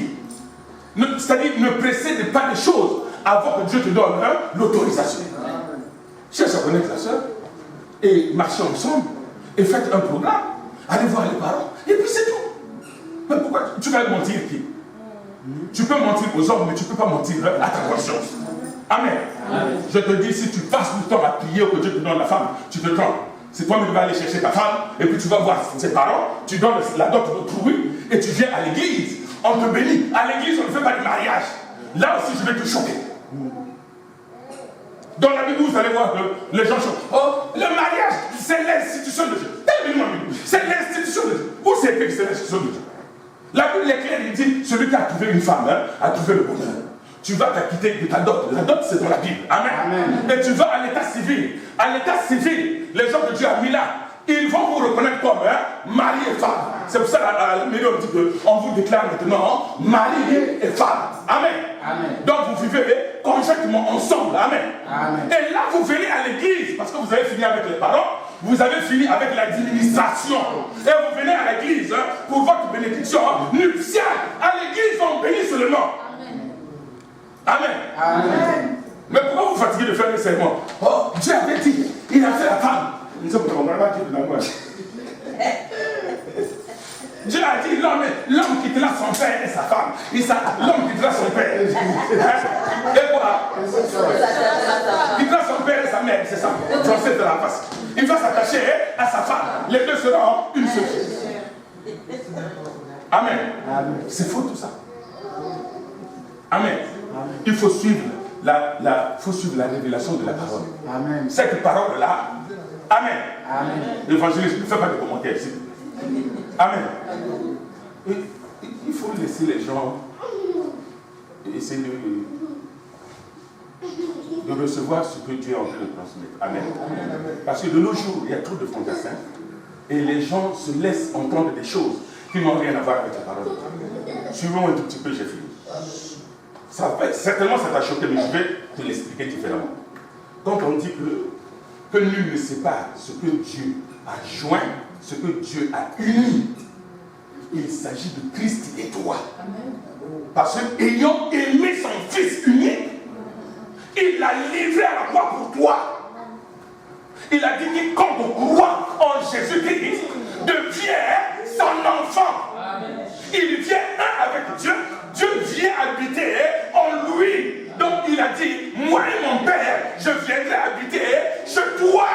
C'est-à-dire ne précède pas des choses avant que Dieu te donne l'autorisation. Cherche à connaître la soeur et marchez ensemble et faites un programme. Allez voir les parents et puis c'est tout. Mais pourquoi tu vas mentir qui? Tu peux mentir aux hommes, mais tu ne peux pas mentir à ta conscience. Amen. Amen. Je te dis, si tu passes du temps à prier que Dieu te donne la femme, tu te trompes. C'est toi qui vas aller chercher ta femme, et puis tu vas voir ses parents, tu donnes la dot d'autrui, et tu viens à l'église. On te bénit. À l'église, on ne fait pas de mariage. Là aussi, je vais te choquer. Dans la Bible, vous allez voir que les gens choquent. Oh, le mariage, c'est C'est l'institution de Dieu. C'est l'institution de Dieu. Où c'est écrit que c'est l'institution de Dieu? La Bible est claire, il dit, celui qui a trouvé une femme, a trouvé le bonheur. Tu vas t'acquitter de ta dot. La dot, c'est dans la Bible. Amen. Amen. Et tu vas à l'état civil. À l'état civil, les gens que Dieu a mis là, ils vont vous reconnaître comme mari et femme. C'est pour ça qu'à la mairie, on dit qu'on vous déclare maintenant mari et femme. Amen. Amen. Donc vous vivez conjointement ensemble. Amen. Amen. Et là, vous venez à l'église, parce que vous avez fini avec les parents, vous avez fini avec l'administration. Et vous venez à l'église pour votre bénédiction nuptiale. À l'église, on bénit seulement. Amen. Amen. Mais pourquoi vous fatiguez de faire le serment? Oh, Dieu avait dit, il a fait la femme. Dieu a dit, l'homme quittera son père et sa femme. L'homme quittera son père. Et quoi? Quittera son père et sa mère, c'est ça. J'en sais de la face. Il va s'attacher à sa femme. Les deux seront une seule chose. Amen. C'est faux tout ça. Amen. Il faut suivre la révélation de la parole. Amen. Cette parole-là, amen. Amen. L'évangéliste, ne fait pas de commentaires ici. Amen. Il faut laisser les gens essayer de recevoir ce que Dieu est en train de transmettre. Amen. Parce que de nos jours, il y a trop de fantassins et les gens se laissent entendre des choses qui n'ont rien à voir avec la parole. Suivons un tout petit peu, j'ai fini. Certainement, ça t'a choqué, mais je vais te l'expliquer différemment. Quand on dit que nul ne sépare ce que Dieu a joint, ce que Dieu a uni, il s'agit de Christ et toi. Parce qu'ayant aimé son Fils unique, il l'a livré à la croix pour toi. Il a dit que quiconque croit en Jésus-Christ devient son enfant. Il vient un avec Dieu. Dieu vient habiter en lui. Donc il a dit, moi et mon Père, je viendrai habiter chez toi.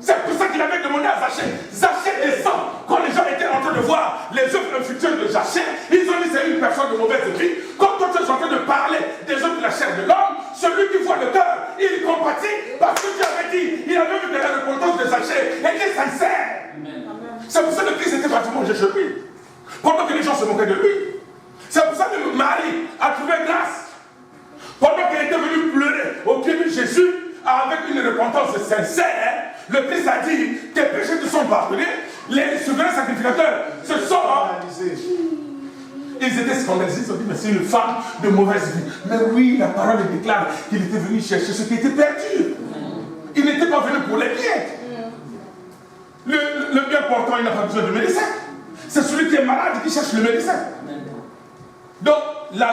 C'est pour ça qu'il avait demandé à Zachée. Zachée descend. Quand les gens étaient en train de voir les œuvres infructueuses de Zachée, ils ont dit c'est une personne de mauvaise vie. Quand toi tu es en train de parler des œuvres de la chair de l'homme, celui qui voit le cœur, il compatit parce que Dieu avait dit, il avait vu que la repentance de Zachée était sincère. C'est pour ça que Christ était parti manger chez lui. Pendant que les gens se moquaient de lui. C'est pour ça que Marie a trouvé grâce. Pendant qu'elle était venue pleurer au pied de Jésus, avec une repentance sincère, le Christ a dit, tes péchés te sont pardonnés, les souverains sacrificateurs se sont ils étaient scandalisés, ils ont dit, mais c'est une femme de mauvaise vie. Mais oui, la parole déclare qu'il était venu chercher ce qui était perdu. Il n'était pas venu pour les biens. Le bien portant, il n'a pas besoin de médecin. C'est celui qui est malade qui cherche le médecin. Donc, la